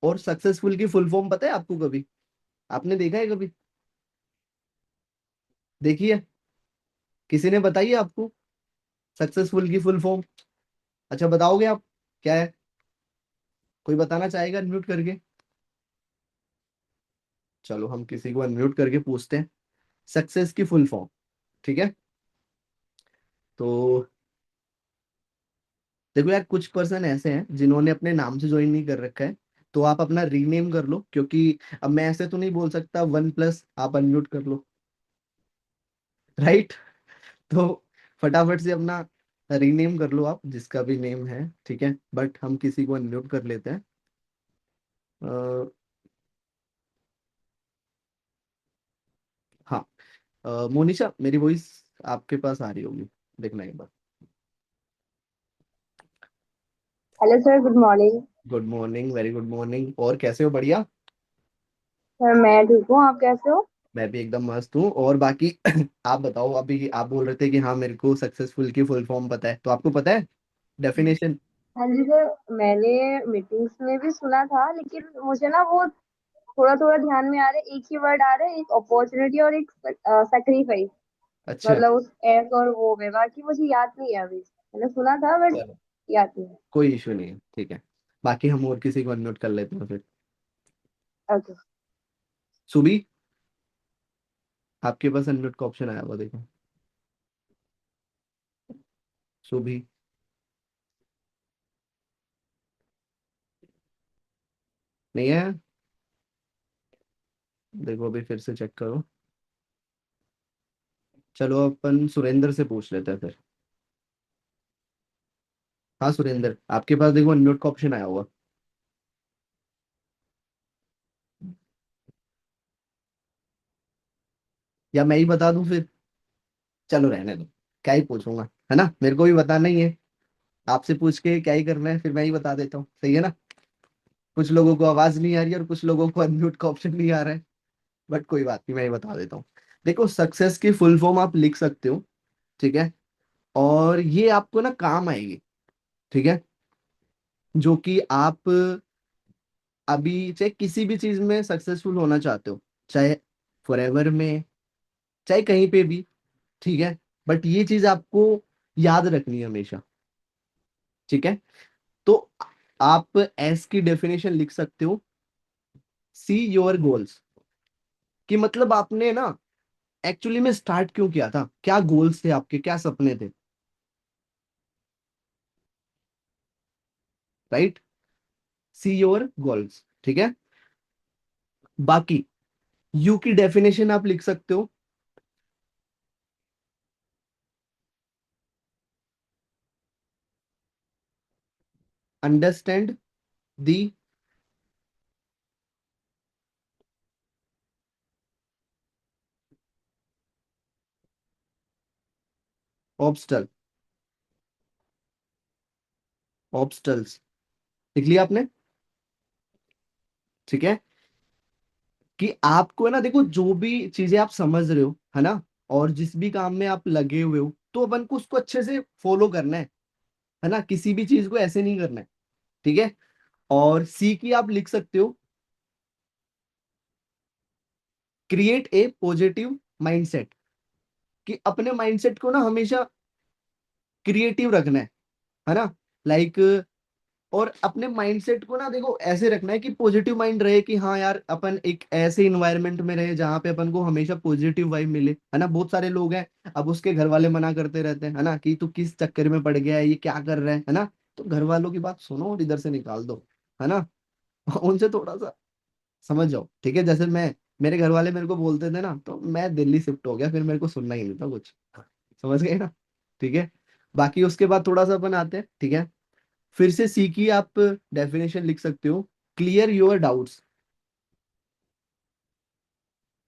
और सक्सेसफुल की फुल फॉर्म पता है आपको? कभी आपने देखा है कभी? देखी है? किसी ने बताई है आपको सक्सेसफुल की फुल फॉर्म? अच्छा, बताओगे आप क्या है? कोई बताना चाहेगा अनम्यूट करके? चलो हम किसी को अनम्यूट करके पूछते हैं सक्सेस की फुल फॉर्म। ठीक है, तो देखो यार, कुछ पर्सन ऐसे हैं जिन्होंने अपने नाम से ज्वाइन नहीं कर रखा है, तो आप अपना रीनेम कर लो, क्योंकि अब मैं ऐसे तो नहीं बोल सकता 1+, आप अनम्यूट कर लो। राइट? तो फटाफट से अपना रीनेम कर लो आप, जिसका भी नेम है, ठीक है, बट हम किसी को अनम्यूट कर लेते हैं। अ, हाँ, मोनिशा, मेरी वॉइस आपके पास आ रही होगी, देखना एक बार। Hello sir, good morning. Good morning, very good morning. और कैसे हो? बढ़िया। सर मैं ठीक हूँ, आप कैसे हो? मैं भी एकदम मस्त हूँ। और बाकी आप बताओ, अभी आप बोल रहे थे कि हाँ मेरे को सक्सेसफुल की फुल फॉर्म पता है, तो आपको पता है डेफिनेशन? हाँ जी सर, मैंने मीटिंग्स में भी सुना था, लेकिन मुझे ना वो थोड़ा थोड़ा ध्यान में आ रहा है। एक ही वर्ड आ रहा है, एक अपॉर्चुनिटी और एक सेक्रीफाइस। अच्छा, मतलब उस एस और वो में, बाकी मुझे याद नहीं है अभी। मैंने सुना था बट चलो याद नहीं है। कोई इशू नहीं है, ठीक है। बाकी हम और किसी को अनम्यूट कर लेते हैं फिर। ओके। सुबी, आपके पास अनम्यूट का ऑप्शन आया हुआ, देखो। सुबी। नहीं है? देखो अभी फिर से चेक करो। चलो अपन सुरेंद्र से पूछ लेते हैं फिर। हाँ सुरेंद्र, आपके पास देखो अनम्यूट का ऑप्शन आया हुआ। या मैं ही बता दूं फिर? चलो रहने दो, क्या ही पूछूंगा, है ना, मेरे को भी बताना ही है। आपसे पूछ के क्या ही करना है, फिर मैं ही बता देता हूँ, सही है ना? कुछ लोगों को आवाज नहीं आ रही है और कुछ लोगों को अनम्यूट का ऑप्शन नहीं आ रहा है, बट कोई बात नहीं, मैं ही बता देता हूँ। देखो, सक्सेस की फुल फॉर्म आप लिख सकते हो, ठीक है, और ये आपको ना काम आएगी, ठीक है, जो कि आप अभी चाहे किसी भी चीज में सक्सेसफुल होना चाहते हो, चाहे फॉरएवर में, चाहे कहीं पे भी, ठीक है, बट ये चीज आपको याद रखनी है हमेशा, ठीक है। तो आप एस की डेफिनेशन लिख सकते हो, सी योर गोल्स, कि मतलब आपने ना एक्चुअली में स्टार्ट क्यों किया था, क्या गोल्स थे आपके, क्या सपने थे। राइट? सी योर गोल्स, ठीक है। बाकी यू की डेफिनेशन आप लिख सकते हो, अंडरस्टैंड दी ऑब्स्टल ऑब्स्टल्स, लिख लिया आपने? ठीक है, कि आपको है ना, देखो जो भी चीजें आप समझ रहे हो, है ना, और जिस भी काम में आप लगे हुए हो, तो अपन को उसको अच्छे से फॉलो करना है ना, किसी भी चीज को ऐसे नहीं करना है, ठीक है। और सी की आप लिख सकते हो, क्रिएट ए पॉजिटिव माइंडसेट, कि अपने माइंडसेट को ना हमेशा क्रिएटिव रखना है ना, लाइक, और अपने माइंडसेट को ना देखो ऐसे रखना है कि पॉजिटिव माइंड रहे, कि हाँ यार अपन एक ऐसे इन्वायरमेंट में रहे जहाँ पे अपन को हमेशा पॉजिटिव वाइब मिले, है ना। बहुत सारे लोग हैं, अब उसके घर वाले मना करते रहते हैं, है ना, कि तू किस चक्कर में पड़ गया है, ये क्या कर रहा है ना। तो घर वालों की बात सुनो और इधर से निकाल दो, है ना। उनसे थोड़ा सा समझ जाओ, ठीक है। जैसे मैं, मेरे घर वाले मेरे को बोलते थे ना, तो मैं दिल्ली शिफ्ट हो गया, फिर मेरे को सुनना ही नहीं था कुछ, समझ गए ना, ठीक है। बाकी उसके बाद थोड़ा सा अपन आते हैं, ठीक है। फिर से सी की आप डेफिनेशन लिख सकते हो, क्लियर योर डाउट्स।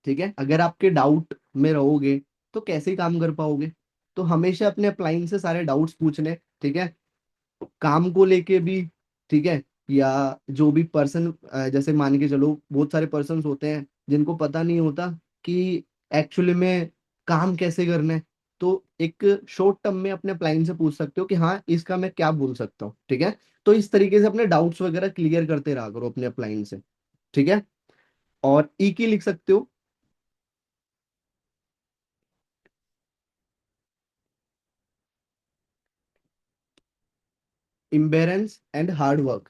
ठीक है, अगर आपके डाउट में रहोगे तो कैसे काम कर पाओगे? तो हमेशा अपने अप्लाइंस से सारे डाउट्स पूछने, ठीक है, काम को लेके भी, ठीक है, या जो भी पर्सन, जैसे मान के चलो बहुत सारे पर्सन होते हैं जिनको पता नहीं होता कि एक्चुअली में काम कैसे करना है। तो एक शॉर्ट टर्म में अपने क्लाइंट से पूछ सकते हो कि हाँ इसका मैं क्या बोल सकता हूँ, ठीक है। तो इस तरीके से अपने डाउट्स वगैरह क्लियर करते रहा करो अपने क्लाइंट से, ठीक है। और ई की लिख सकते हो, इम्बेरेंस एंड हार्ड वर्क।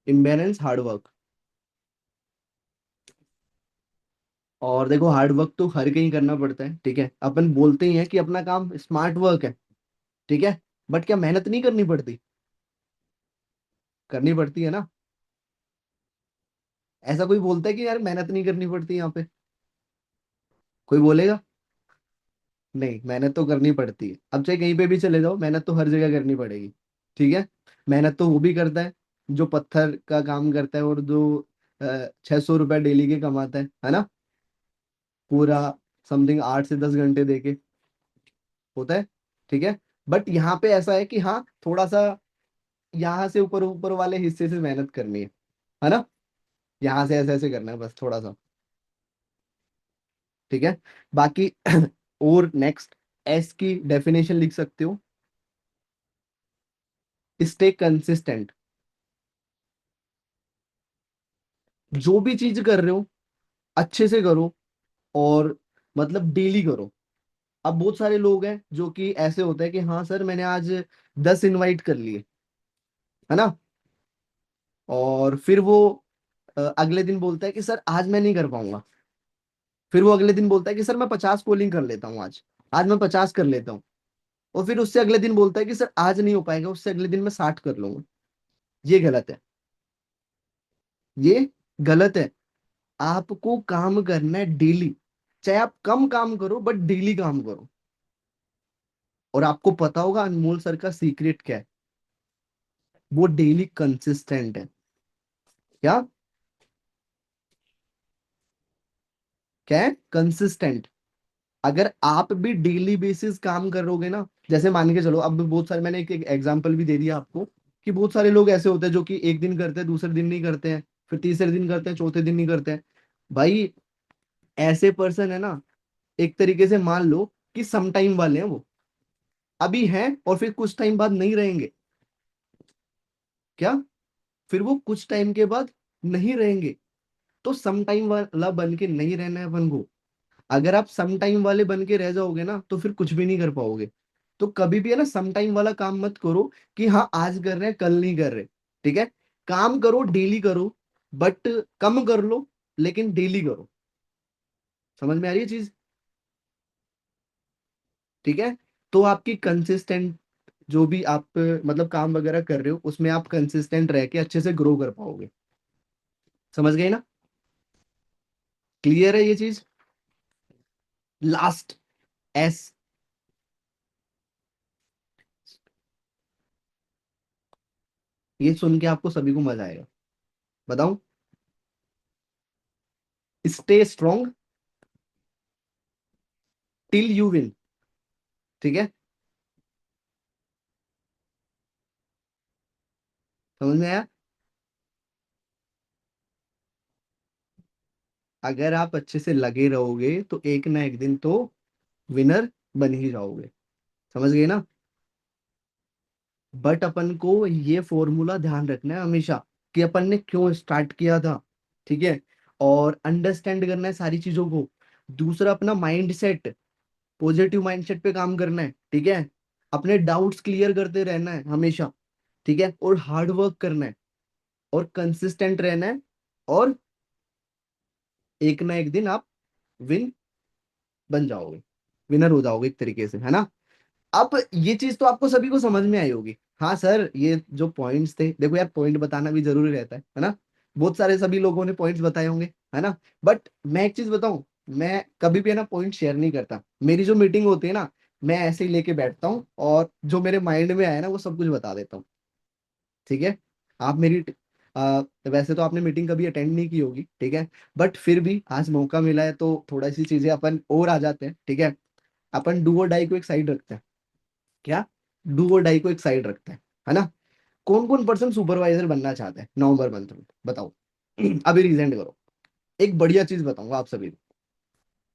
इम्बेरेंस हार्ड वर्क। और देखो हार्ड वर्क तो हर कहीं करना पड़ता है, ठीक है। अपन बोलते ही हैं कि अपना काम स्मार्ट वर्क है, ठीक है, बट क्या मेहनत नहीं करनी पड़ती? करनी पड़ती है ना। ऐसा कोई बोलता है कि यार मेहनत नहीं करनी पड़ती यहाँ पे? कोई बोलेगा? नहीं, मेहनत तो करनी पड़ती है। अब चाहे कहीं पे भी चले जाओ, मेहनत तो हर जगह करनी पड़ेगी, ठीक है। मेहनत तो वो भी करता है जो पत्थर का काम करता है और जो 600 रुपए डेली के कमाता है ना, पूरा समथिंग 8 से 10 घंटे देके, होता है, ठीक है। बट यहाँ पे ऐसा है कि हाँ थोड़ा सा यहाँ से ऊपर ऊपर वाले हिस्से से मेहनत करनी है ना। यहाँ से ऐसे ऐसे करना है बस थोड़ा सा, ठीक है। बाकी और नेक्स्ट, एस की डेफिनेशन लिख सकते हो, स्टे कंसिस्टेंट। जो भी चीज कर रहे हो अच्छे से करो, और मतलब डेली करो। अब बहुत सारे लोग हैं जो कि ऐसे होते हैं कि हाँ सर मैंने आज 10 इनवाइट कर लिए, है ना, और फिर वो अगले दिन बोलता है कि सर आज मैं नहीं कर पाऊंगा। फिर वो अगले दिन बोलता है कि सर मैं 50 कॉलिंग कर लेता हूँ आज, आज मैं 50 कर लेता हूँ। और फिर उससे अगले दिन बोलता है कि सर आज नहीं हो पाएगा, उससे अगले दिन मैं 60 कर लूंगा। ये गलत है, ये गलत है। आपको काम करना है डेली, चाहे आप कम काम करो बट डेली काम करो। और आपको पता होगा अनमोल सर का सीक्रेट क्या है? वो डेली कंसिस्टेंट है। क्या? क्या है? कंसिस्टेंट। अगर आप भी डेली बेसिस काम करोगे ना, जैसे मान के चलो, अब बहुत सारे, मैंने एक एग्जांपल भी दे दिया आपको कि बहुत सारे लोग ऐसे होते हैं जो कि एक दिन करते हैं, दूसरे दिन नहीं करते हैं, फिर तीसरे दिन करते हैं, चौथे दिन नहीं करते हैं। भाई ऐसे पर्सन है ना, एक तरीके से मान लो कि सम टाइम वाले हैं वो, अभी हैं और फिर कुछ टाइम बाद नहीं रहेंगे। क्या? फिर वो कुछ टाइम के बाद नहीं रहेंगे। तो सम टाइम वाला बन के नहीं रहना है अपन को। अगर आप सम टाइम वाले बन के रह जाओगे ना तो फिर कुछ भी नहीं कर पाओगे। तो कभी भी है ना सम टाइम वाला काम मत करो कि हाँ आज कर रहे हैं कल नहीं कर रहे, ठीक है। काम करो, डेली करो, बट कम कर लो लेकिन डेली करो। समझ में आ रही है चीज? ठीक है। तो आपकी कंसिस्टेंट, जो भी आप मतलब काम वगैरह कर रहे हो उसमें आप कंसिस्टेंट रह के अच्छे से ग्रो कर पाओगे। समझ गए ना? क्लियर है ये चीज? Last, S. ये सुन के आपको सभी को मजा आएगा, बताऊं? Stay strong till you win, ठीक है। समझ में आया? अगर आप अच्छे से लगे रहोगे तो एक ना एक दिन तो विनर बन ही जाओगे। समझ गए ना? बट अपन को ये फॉर्मूला ध्यान रखना है हमेशा कि अपन ने क्यों स्टार्ट किया था, ठीक है। और अंडरस्टैंड करना है सारी चीजों को। दूसरा, अपना माइंड सेट, पॉजिटिव माइंडसेट पे काम करना है, ठीक है। अपने डाउट्स क्लियर करते रहना है हमेशा, ठीक है। और हार्ड वर्क करना है, और कंसिस्टेंट रहना है, और एक ना एक दिन आप विन बन जाओगे, विनर हो जाओगे एक तरीके से, है ना। अब ये चीज तो आपको सभी को समझ में आई होगी। हाँ सर, ये जो पॉइंट्स थे, देखो यार पॉइंट बताना भी जरूरी रहता है ना। बहुत सारे सभी लोगों ने पॉइंट्स बताए होंगे, है ना। बट मैं एक चीज बताऊं, मैं कभी भी है ना पॉइंट शेयर नहीं करता। मेरी जो मीटिंग होती है ना, मैं ऐसे ही लेके बैठता हूँ और जो मेरे माइंड में आया ना वो सब कुछ बता देता हूँ। ठीक है। आप मेरी वैसे तो आपने मीटिंग कभी अटेंड नहीं की होगी, ठीक है, बट फिर भी आज मौका मिला है तो थोड़ा सी चीजें अपन और आ जाते हैं, ठीक है। अपन डू और डाई को एक साइड रखते हैं। क्या? डू और डाई को एक साइड रखते हैं, है ना। कौन कौन पर्सन सुपरवाइजर बनना चाहते हैं नवंबर मंथ में, बताओ। अभी रिजेंट करो। एक बढ़िया चीज बताऊंगा आप सभी को,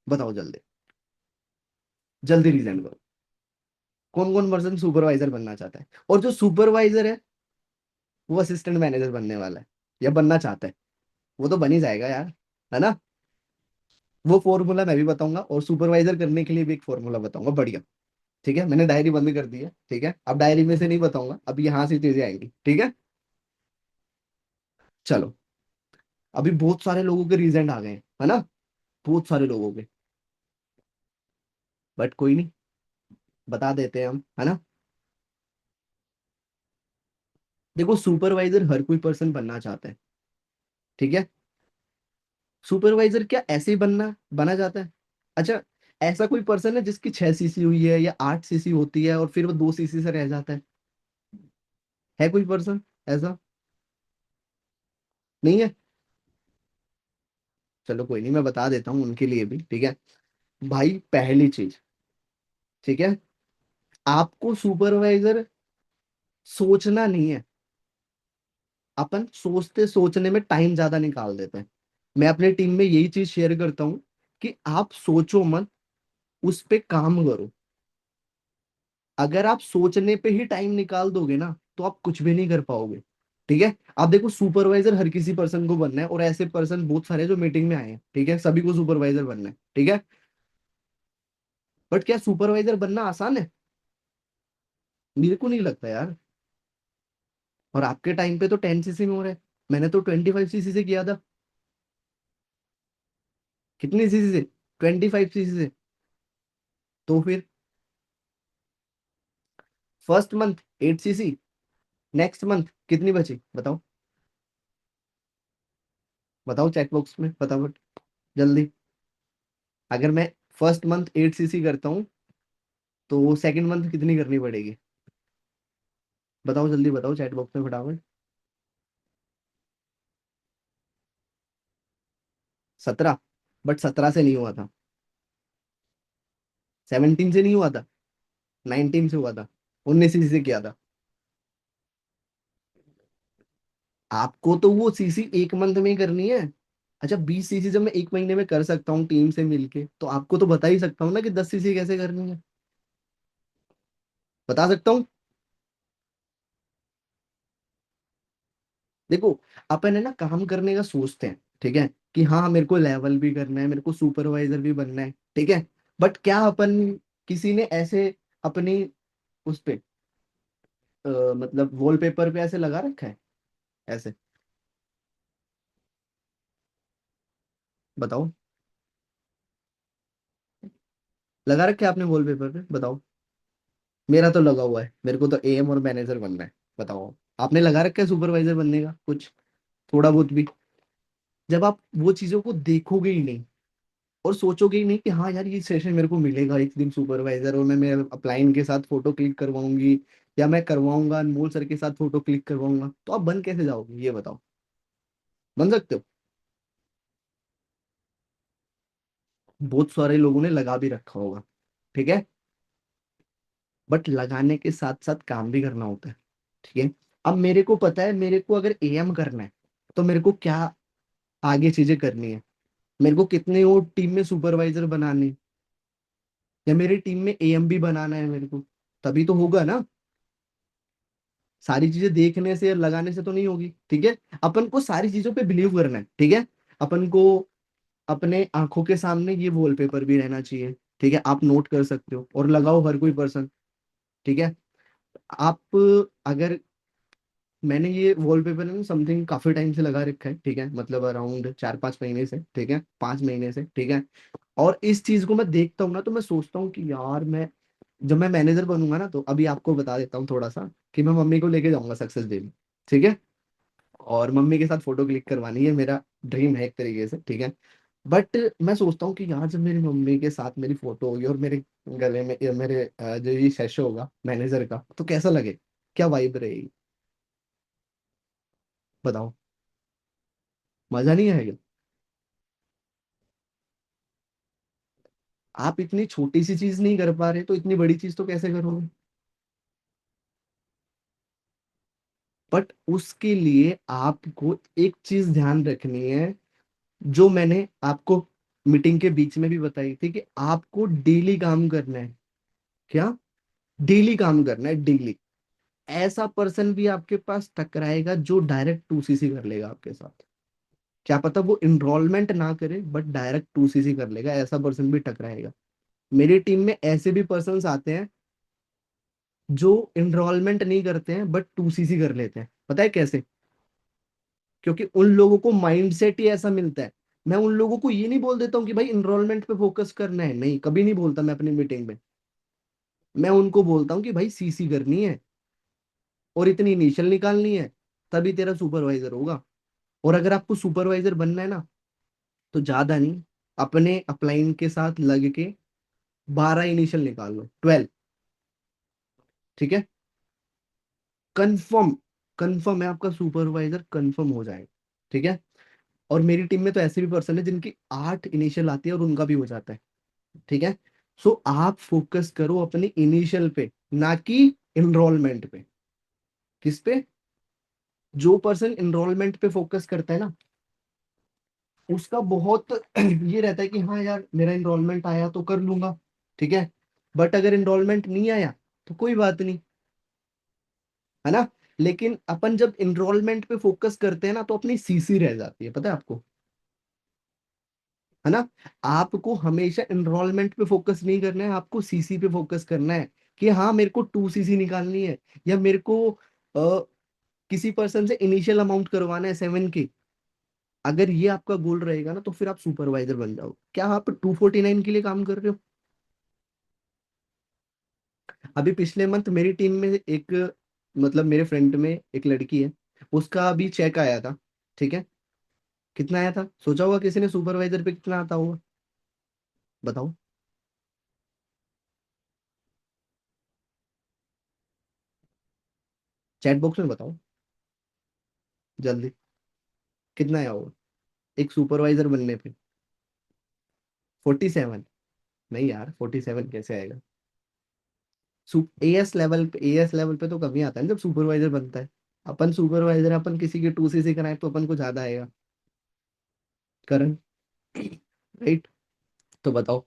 बताओ जल्दी, जल्दी रिजेंट करो। कौन कौन पर्सन सुपरवाइजर बनना चाहता है? और जो सुपरवाइजर है वो असिस्टेंट मैनेजर बनने वाला है या बनना चाहता है? वो तो बन ही जाएगा यार, है ना। वो फॉर्मूला मैं भी बताऊंगा और सुपरवाइजर करने के लिए भी एक फॉर्मूला बताऊंगा बढ़िया। ठीक है, मैंने डायरी बंद कर दी है, ठीक है, अब डायरी में से नहीं बताऊंगा, अब यहाँ से चीजें आएंगी, ठीक है। चलो, अभी बहुत सारे लोगों के रीजन आ गए हैं, है ना, बहुत सारे लोगों के, बट कोई नहीं, बता देते हैं हम, है ना। देखो, सुपरवाइजर हर कोई पर्सन बनना चाहता है, ठीक है। सुपरवाइजर क्या ऐसे ही बना जाता है? अच्छा, ऐसा कोई पर्सन है जिसकी 6 सीसी हुई है या 8 सीसी होती है और फिर वो 2 सीसी से रह जाता है कोई पर्सन ऐसा? नहीं है। चलो कोई नहीं, मैं बता देता हूँ उनके लिए भी, ठीक है। भाई पहली चीज, ठीक है, आपको सुपरवाइजर सोचना नहीं है। अपन सोचते सोचने में टाइम ज्यादा निकाल देते हैं। मैं अपने टीम में यही चीज शेयर करता हूँ कि आप सोचो मत, उस पे काम करो। अगर आप सोचने पे ही टाइम निकाल दोगे ना तो आप कुछ भी नहीं कर पाओगे, ठीक है। आप देखो, सुपरवाइजर हर किसी पर्सन को बनना है और ऐसे पर्सन बहुत सारे हैं जो मीटिंग में आए हैं, ठीक है, सभी को सुपरवाइजर बनना है, ठीक है। बट क्या सुपरवाइजर बनना आसान है? मेरे को नहीं लगता यार। और आपके टाइम पे तो 10 सीसी में हो रहा है, मैंने तो 25 सीसी से किया था। कितनी सीसी से? 25 सीसी से। तो फिर first month 8 CC, next month कितनी बची बताओ? बताओ चैट बॉक्स में फटाफट, जल्दी। अगर मैं फर्स्ट मंथ 8 सीसी करता हूँ तो सेकंड मंथ कितनी करनी पड़ेगी? बताओ जल्दी, बताओ चैट बॉक्स में फटाफट। 17। बट 17 से नहीं हुआ था, 17 से नहीं हुआ था, 19 से हुआ था, 19 सीसी से किया था। आपको तो वो सीसी एक मंथ में ही करनी है। अच्छा, 20 सीसी जब मैं एक महीने में कर सकता हूँ टीम से मिलके, तो आपको तो बता ही सकता हूँ ना कि 10 सीसी कैसे करनी है। बता सकता हूँ। देखो, अपन है ना काम करने का सोचते हैं, ठीक है, कि हाँ मेरे को लेवल भी करना है, मेरे को सुपरवाइजर भी बनना है, ठीक है। बट क्या अपन किसी ने ऐसे अपनी उस पे मतलब वॉलपेपर पे ऐसे लगा रखा है ऐसे? बताओ, लगा रखा है आपने वॉलपेपर पे? बताओ। मेरा तो लगा हुआ है, मेरे को तो एएम और मैनेजर बनना है। बताओ, आपने लगा रखा है सुपरवाइजर बनने का कुछ, थोड़ा बहुत भी? जब आप वो चीजों को देखोगे ही नहीं और सोचोगे ही नहीं कि हाँ यार ये सेशन मेरे को मिलेगा एक दिन सुपरवाइजर, और मैं मेरे अपलाइन के साथ फोटो क्लिक करवाऊंगी या मैं करवाऊंगा अनमोल सर के साथ फोटो क्लिक करवाऊंगा, तो आप बन कैसे जाओगे ये बताओ? बन सकते हो? बहुत सारे लोगों ने लगा भी रखा होगा, ठीक है, बट लगाने के साथ साथ काम भी करना होता है, ठीक है। अब मेरे को पता है, मेरे को अगर एएम करना है तो मेरे को क्या आगे चीजें करनी है, मेरे को कितने और टीम में सुपरवाइजर बनाने हैं, या मेरी टीम में एएम भी बनाना है मेरे को, तभी तो होगा ना। सारी चीजें देखने से या लगाने से तो नहीं होगी, ठीक है। अपन को सारी चीजों पे बिलीव करना है, ठीक है। अपन को अपने आंखों के सामने ये वॉलपेपर भी रहना चाहिए, ठीक है, आप नोट कर सकते हो और लगाओ हर कोई पर्सन, ठीक है। आप अगर मैंने ये वॉलपेपर ना समथिंग काफी टाइम से लगा रखा है, ठीक है, मतलब अराउंड 4-5 महीने से, ठीक है, 5 महीने से, ठीक है। और इस चीज को मैं देखता हूँ ना तो मैं सोचता हूँ कि यार मैं जब मैं मैनेजर बनूंगा ना तो अभी आपको बता देता हूँ थोड़ा सा कि मैं मम्मी को लेके जाऊंगा सक्सेस डे में, ठीक है, और मम्मी के साथ फोटो क्लिक करवानी है, मेरा ड्रीम है एक तरीके से, ठीक है। बट मैं सोचता हूँ कि यार जब मेरी मम्मी के साथ मेरी फोटो होगी और मेरे गले में या मेरे जो ये सेशन होगा मैनेजर का, तो कैसा लगे, क्या वाइब रहेगी, बताओ, मजा नहीं आएगा? आप इतनी छोटी सी चीज नहीं कर पा रहे तो इतनी बड़ी चीज तो कैसे करोगे? बट उसके लिए आपको एक चीज ध्यान रखनी है, जो मैंने आपको मीटिंग के बीच में भी बताई थी, कि आपको डेली काम करना है। क्या? डेली काम करना है, डेली। ऐसा पर्सन भी आपके पास टकराएगा जो डायरेक्ट 2cc कर लेगा आपके साथ। क्या पता वो इनरोलमेंट ना करे बट डायरेक्ट 2cc कर लेगा, ऐसा पर्सन भी टकराएगा। मेरी टीम में ऐसे भी पर्सन आते हैं जो इनरोलमेंट नहीं करते हैं बट 2cc कर लेते हैं। पता है कैसे? क्योंकि उन लोगों को माइंडसेट ही ऐसा मिलता है। मैं उन लोगों को ये नहीं बोल देता हूँ कि भाई इनरोलमेंट पे फोकस करना है, नहीं, कभी नहीं बोलता मैं अपनी मीटिंग में। मैं उनको बोलता हूँ कि भाई सीसी करनी है और इतनी इनिशियल निकालनी है, तभी तेरा सुपरवाइजर होगा। और अगर आपको सुपरवाइजर बनना है ना, तो ज्यादा नहीं, अपने अपलाइन के साथ लग के 12 इनिशियल निकाल लो, 12। ठीक है? कंफर्म, कंफर्म है आपका सुपरवाइजर कंफर्म हो जाएगा। ठीक है? और मेरी टीम में तो ऐसे भी पर्सन है जिनकी 8 इनिशियल आती है और उनका भी हो जाता है। ठीक है? सो आप फोकस करो अपने इनिशियल पे, ना कि इनरोलमेंट पे। किस पे? जो पर्सन इनरोलमेंट पे फोकस करता है ना, उसका बहुत ये रहता है कि हाँ यार मेरा इनरोलमेंट आया तो कर लूंगा। ठीक है? बट अगर इनरोलमेंट नहीं आया तो कोई बात नहीं, है ना? लेकिन अपन जब इनरोलमेंट पे फोकस करते हैं ना, तो अपनी सीसी रह जाती है, पता है आपको, है ना? आपको हमेशा इनरोलमेंट पे फोकस नहीं करना है, आपको सीसी पे फोकस करना है, कि हाँ मेरे को 2cc निकालनी है, या मेरे को किसी पर्सन से इनिशियल अमाउंट करवाना है 7 की। अगर ये आपका गोल रहेगा ना, तो फिर आप सुपरवाइजर बन जाओ। क्या आप 249 के लिए काम कर रहे हो? अभी पिछले मंथ मेरी टीम में एक, मतलब मेरे फ्रेंड में एक लड़की है, उसका अभी चेक आया था। ठीक है? कितना आया था सोचा होगा किसी ने, सुपरवाइजर पे कितना आता होगा, बताओ? चैट बॉक्स में बताओ जल्दी, कितना आया होगा एक सुपरवाइजर बनने पे? 47? नहीं यार, 47 कैसे आएगा? एएस लेवल पे तो कभी आता है ना जब सुपरवाइजर बनता है। अपन सुपरवाइजर, अपन किसी की 2cc कराए तो अपन को ज्यादा आएगा, करण, राइट? तो बताओ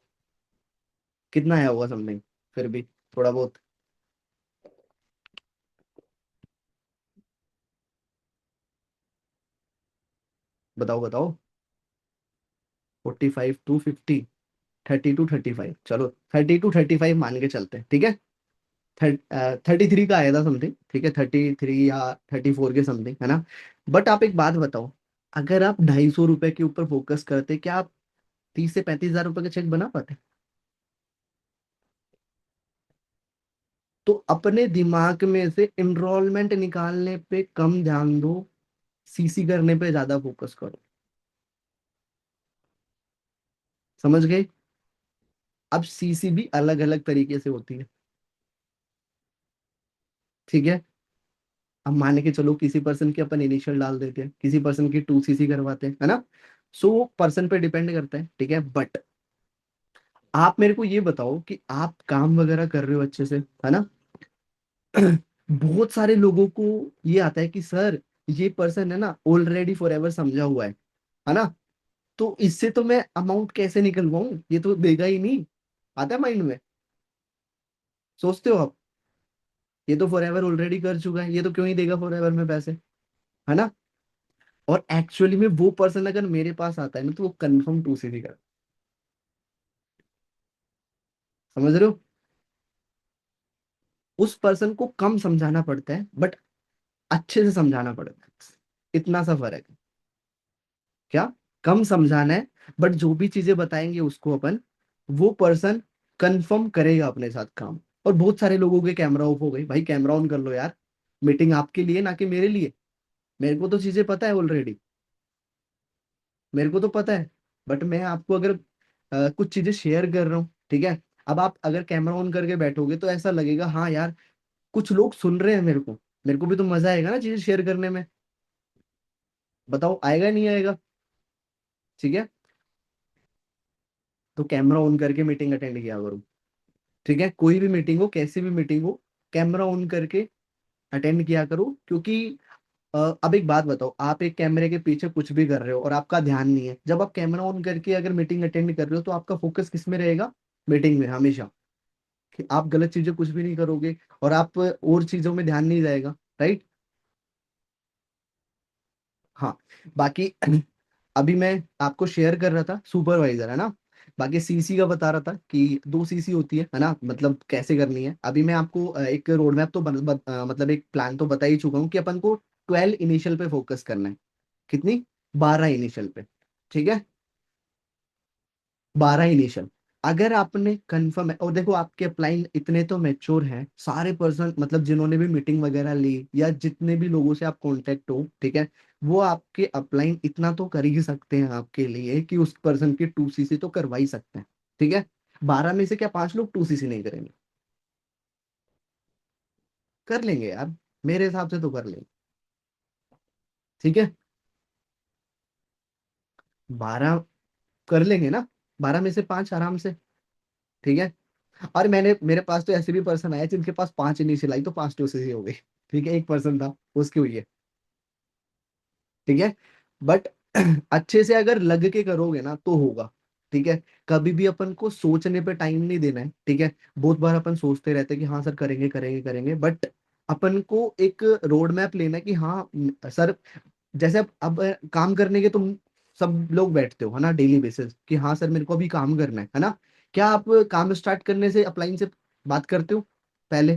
कितना आया होगा समथिंग, फिर भी थोड़ा बहुत। बताओ बताओ। 45 to 50, 30 to 35, चलो 30 to 35 मान के चलते हैं। ठीक है? 33 का आया था समथिंग, ठीक है, 33 या 34 के समथिंग, है ना? बट आप एक बात बताओ, अगर आप 250 रुपए के ऊपर फोकस करते, क्या आप 30 से 35 हजार रुपए का चेक बना पाते? तो अपने दिमाग में से इनरोलमेंट निकालने पे कम ध्यान दो, सीसी करने पे ज्यादा फोकस करो। समझ गए? अब सीसी भी अलग अलग तरीके से होती है। ठीक है? अब मान के चलो किसी पर्सन की अपन इनिशियल डाल देते हैं, किसी पर्सन की 2cc करवाते हैं, है ना? सो पर्सन पे डिपेंड करता है। ठीक है? बट आप मेरे को ये बताओ कि आप काम वगैरह कर रहे हो अच्छे से, है ना? बहुत सारे लोगों को ये आता है कि सर, ये पर्सन है ना ऑलरेडी फॉर एवर समझा हुआ है ना? तो इससे तो मैं अमाउंट कैसे निकलवाऊं, ये तो देगा ही नहीं, आता है माइंड में। सोचते हो आप, ये तो फॉर एवर ऑलरेडी कर चुका है, ये तो क्यों ही देगा फॉर एवर में पैसे, है ना? और एक्चुअली में वो पर्सन अगर मेरे पास आता है ना, तो वो कंफर्म 2cc कर, समझ रहे हो? उस पर्सन को कम समझाना पड़ता है बट अच्छे से समझाना पड़ता है, इतना सा फर्क है। क्या? कम समझाना है, बट जो भी चीजें बताएंगे उसको अपन, वो पर्सन कंफर्म करेगा अपने साथ काम। और बहुत सारे लोगों के कैमरा ऑफ हो गई, भाई कैमरा ऑन कर लो यार, मीटिंग आपके लिए ना कि मेरे लिए। मेरे को तो चीजें पता है ऑलरेडी, मेरे को तो पता है, बट मैं आपको अगर कुछ चीजें शेयर कर रहा हूँ, ठीक है, अब आप अगर कैमरा ऑन करके बैठोगे तो ऐसा लगेगा हाँ यार कुछ लोग सुन रहे हैं मेरे को भी तो मजा आएगा ना चीजें शेयर करने में। बताओ आएगा नहीं आएगा? ठीक है, तो कैमरा ऑन करके मीटिंग अटेंड किया करो। ठीक है, कोई भी मीटिंग हो, कैसी भी मीटिंग हो, कैमरा ऑन करके अटेंड किया करो। क्योंकि अब एक बात बताओ, आप एक कैमरे के पीछे कुछ भी कर रहे हो और आपका ध्यान नहीं है, जब आप कैमरा ऑन करके अगर मीटिंग अटेंड कर रहे हो तो आपका फोकस किस में रहेगा? मीटिंग में हमेशा। कि आप गलत चीजें कुछ भी नहीं करोगे और आप और चीजों में ध्यान नहीं जाएगा, राइट? हाँ। बाकी अभी मैं आपको शेयर कर रहा था सुपरवाइजर, है ना? बाकी सीसी का बता रहा था कि 2 सीसी होती है ना, मतलब कैसे करनी है। अभी मैं आपको एक रोड मैप तो मतलब एक प्लान तो बता ही चुका हूँ कि अपन को 12 इनिशियल पे फोकस करना है। कितनी? 12 इनिशियल पे। ठीक है, 12 इनिशियल। अगर आपने कंफर्म है, और देखो आपके अपलाइन इतने तो मैच्योर हैं सारे पर्सन, मतलब जिन्होंने भी मीटिंग वगैरह ली या जितने भी लोगों से आप कांटेक्ट हो, ठीक है, वो आपके अपलाइन इतना तो कर ही सकते हैं आपके लिए कि उस पर्सन की 2 सीसी तो करवा ही सकते हैं। ठीक है, 12 में से क्या 5 लोग 2 सीसी नहीं करेंगे? कर लेंगे यार, मेरे हिसाब से तो कर लेंगे। ठीक है, 12 कर लेंगे ना, 12 में से 5 आराम से। ठीक है, और मेरे पास तो ऐसे भी पर्सन आए जिनके पास 5 इनिशियल आई तो 5 2 से हो गई। ठीक है, एक पर्सन था उसकी हुई है। ठीक है, बट अच्छे से अगर लग के करोगे ना तो होगा। ठीक है, कभी भी अपन को सोचने पे टाइम नहीं देना है। ठीक है, बहुत बार अपन सोचते रहते हैं कि हाँ सर करेंगे करेंगे करेंगे, बट अपन को एक रोड मैप लेना है कि हाँ सर, जैसे अब काम करने के तुम सब लोग बैठते हो है ना डेली बेसिस, कि हाँ सर मेरे को अभी काम करना है ना? क्या आप काम स्टार्ट करने से अपलाइन से बात करते हो पहले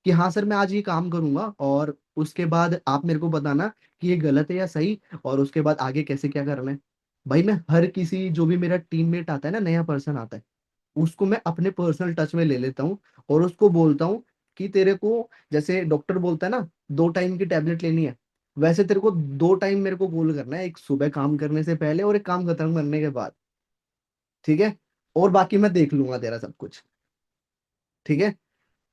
कि हाँ सर मैं आज ये काम करूंगा और उसके बाद आप मेरे को बताना कि ये गलत है या सही, और उसके बाद आगे कैसे क्या करना है? भाई मैं हर किसी जो भी मेरा टीममेट आता है ना, नया पर्सन आता है, उसको मैं अपने पर्सनल टच में ले लेता हूँ और उसको बोलता हूँ कि तेरे को, जैसे डॉक्टर बोलता है ना 2 टाइम की टैबलेट लेनी है, वैसे तेरे को 2 टाइम मेरे को गोल करना है, एक सुबह काम करने से पहले और एक काम खत्म करने के बाद। ठीक है, और बाकी मैं देख लूंगा तेरा सब कुछ। ठीक है,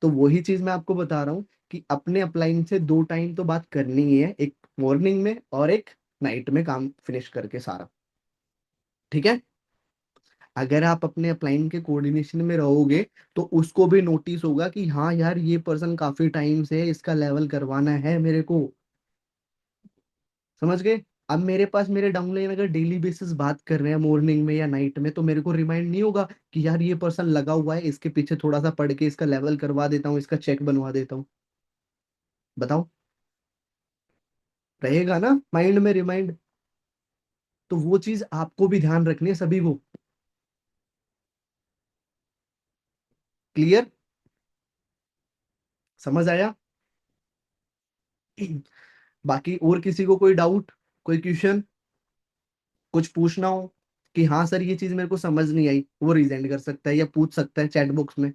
तो वही चीज मैं आपको बता रहा हूँ कि अपने अपलाइन से 2 टाइम तो बात करनी ही है, एक मॉर्निंग में और एक नाइट में, काम फिनिश करके सारा। ठीक है, अगर आप अपने अपलाइन के कोऑर्डिनेशन में रहोगे तो उसको भी नोटिस होगा कि हाँ यार ये पर्सन काफी टाइम से है, इसका लेवल करवाना है मेरे को। समझ गए? अब मेरे पास मेरे डाउनलाइन अगर डेली बेसिस बात कर रहे हैं मॉर्निंग में या नाइट में, तो मेरे को रिमाइंड नहीं होगा कि यार ये पर्सन लगा हुआ है, इसके पीछे थोड़ा सा पढ़ के इसका लेवल करवा देता हूँ, इसका चेक बनवा देता हूँ। बताओ, रहेगा ना माइंड में रिमाइंड? तो वो चीज आपको भी ध्यान रखनी है सभी को। क्लियर? समझ आया? बाकी और किसी को कोई डाउट, कोई क्वेश्चन, कुछ पूछना हो कि हाँ सर ये चीज मेरे को समझ नहीं आई, वो रिजेंड कर सकता है या पूछ सकता है चैट बॉक्स में।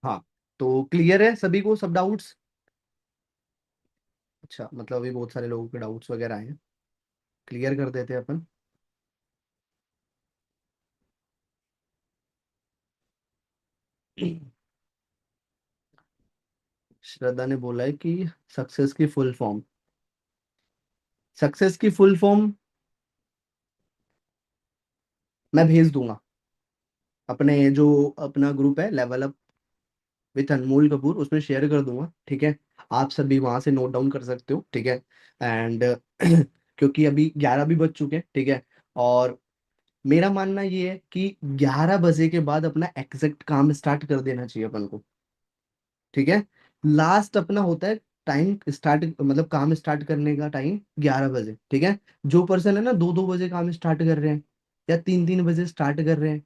हाँ, तो क्लियर है सभी को सब डाउट्स? अच्छा, मतलब अभी बहुत सारे लोगों के डाउट्स वगैरह आए हैं, क्लियर कर देते हैं अपन। श्रद्धा ने बोला है कि सक्सेस की फुल फॉर्म, सक्सेस की फुल फॉर्म मैं भेज दूंगा, अपने जो अपना ग्रुप है लेवल अप विथ अनमोल कपूर, उसमें शेयर कर दूंगा। ठीक है, आप सभी वहां से नोट डाउन कर सकते हो। ठीक है, एंड क्योंकि अभी 11 भी बज चुके हैं, ठीक है, और मेरा मानना ये है कि 11 बजे के बाद अपना एग्जैक्ट काम स्टार्ट कर देना चाहिए अपन को। ठीक है, लास्ट अपना होता है टाइम स्टार्ट मतलब काम स्टार्ट करने का टाइम 11 बजे, ठीक है। जो पर्सन है ना 2-2 बजे काम स्टार्ट कर रहे हैं, या 3-3 बजे स्टार्ट कर रहे हैं,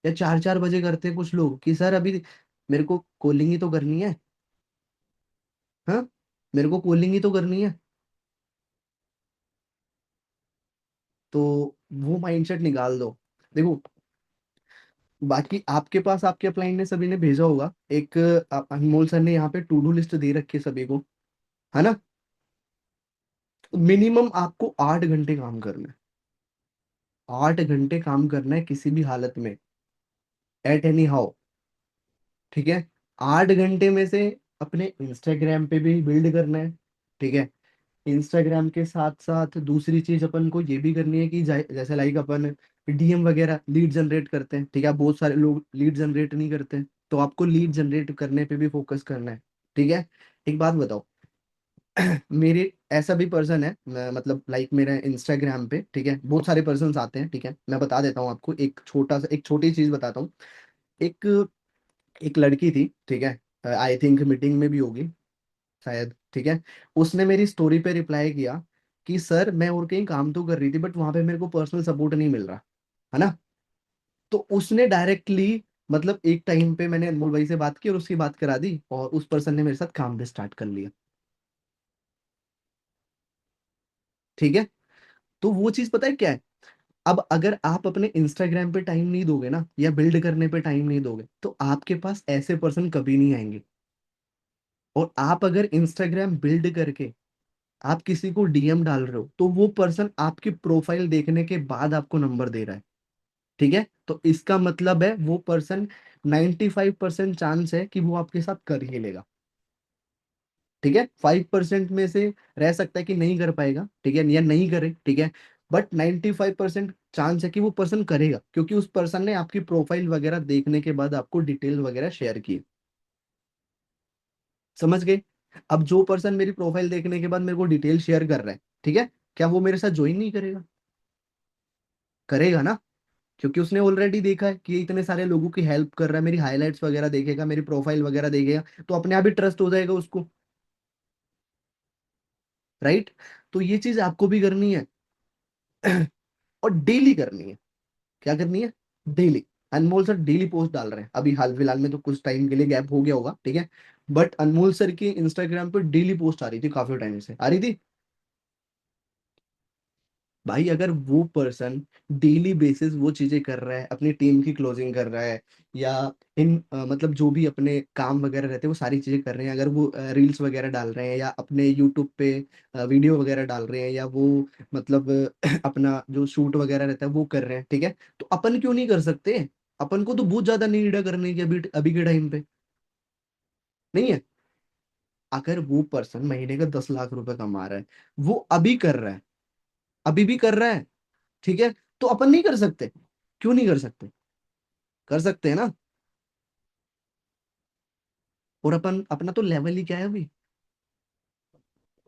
या 4-4 बजे करते हैं कुछ लोग कि सर अभी मेरे को कॉलिंग ही तो करनी है। हाँ, मेरे को कॉलिंग ही तो करनी है। तो वो माइंडसेट निकाल दो। देखो, बाकी आपके पास आपके अपलाइन ने सभी ने भेजा होगा एक, अनमोल सर ने यहाँ पे टू डू लिस्ट दे रखी है सभी को, है ना। मिनिमम आपको 8 घंटे काम करना है। 8 घंटे काम करना है किसी भी हालत में, एट एनी हाउ, ठीक है। 8 घंटे में से अपने इंस्टाग्राम पे भी बिल्ड करना है, ठीक है। इंस्टाग्राम के साथ साथ दूसरी चीज अपन को ये भी करनी है कि जैसे लाइक अपन डीएम वगैरह लीड जनरेट करते हैं, ठीक है। बहुत सारे लोग लीड जनरेट नहीं करते हैं, तो आपको लीड जनरेट करने पे भी फोकस करना है, ठीक है। एक बात बताओ, मेरे ऐसा भी पर्सन है, मतलब लाइक मेरे इंस्टाग्राम पे, ठीक है, बहुत सारे पर्सन आते हैं, ठीक है। मैं बता देता हूँ आपको, एक छोटी चीज बताता हूँ। एक एक लड़की थी, ठीक है, आई थिंक मीटिंग में भी होगी शायद, ठीक है। उसने मेरी स्टोरी पे रिप्लाई किया कि सर मैं और कहीं काम तो कर रही थी बट वहां पे मेरे को पर्सनल सपोर्ट नहीं मिल रहा, है ना। तो उसने डायरेक्टली, मतलब एक टाइम पे मैंने अनमोल भाई से बात की और उसकी बात करा दी, और उस पर्सन ने मेरे साथ काम भी स्टार्ट कर लिया, ठीक है। तो वो चीज पता है क्या है, अब अगर आप अपने इंस्टाग्राम पे टाइम नहीं दोगे ना, या बिल्ड करने पे टाइम नहीं दोगे, तो आपके पास ऐसे पर्सन कभी नहीं आएंगे। और आप अगर इंस्टाग्राम बिल्ड करके आप किसी को डीएम डाल रहे हो, तो वो पर्सन आपकी प्रोफाइल देखने के बाद आपको नंबर दे रहा है, ठीक है। तो इसका मतलब है वो पर्सन 95% चांस है कि वो आपके साथ कर ही लेगा, ठीक है। 5% में से रह सकता है कि नहीं कर पाएगा, ठीक है, या नहीं करे, ठीक है। बट 95% चांस है कि वो पर्सन करेगा, क्योंकि उस पर्सन ने आपकी प्रोफाइल वगैरह देखने के बाद आपको डिटेल वगैरह शेयर की। समझ गए। अब जो पर्सन मेरी प्रोफाइल देखने के बाद मेरे को डिटेल शेयर कर रहा है, ठीक है, क्या वो मेरे साथ ज्वाइन नहीं करेगा? करेगा ना, क्योंकि उसने ऑलरेडी देखा है कि ये इतने सारे लोगों की हेल्प कर रहा है, मेरी हाइलाइट्स वगैरह देखेगा, मेरी प्रोफाइल वगैरह देखेगा, तो अपने आप ही ट्रस्ट हो जाएगा उसको, राइट। तो ये चीज आपको भी करनी है, और डेली करनी है। क्या करनी है? डेली। अनमोल सर डेली पोस्ट डाल रहे हैं, अभी हाल फिलहाल में तो कुछ टाइम के लिए गैप हो गया होगा, ठीक है। बट अनमोल सर की इंस्टाग्राम पर डेली पोस्ट आ रही थी, काफी टाइम से आ रही थी। भाई अगर वो पर्सन डेली बेसिस वो चीजें कर रहा है, अपनी टीम की क्लोजिंग कर रहा है, या मतलब जो भी अपने काम वगैरह रहते हैं वो सारी चीजें कर रहे हैं, अगर वो रील्स वगैरह डाल रहे हैं, या अपने यूट्यूब पे वीडियो वगैरह डाल रहे हैं, या वो मतलब अपना जो शूट वगैरह रहता है वो कर रहे हैं, ठीक है, तो अपन क्यों नहीं कर सकते? अपन को तो बहुत ज्यादा नीड है करने की, अभी अभी के टाइम पे नहीं है। अगर वो पर्सन महीने का 10 लाख रुपए कमा रहा है, वो अभी कर रहा है, अभी भी कर रहा है, ठीक है, तो अपन नहीं कर सकते? क्यों नहीं कर सकते? कर सकते हैं ना। और अपन अपना तो लेवल ही क्या है अभी,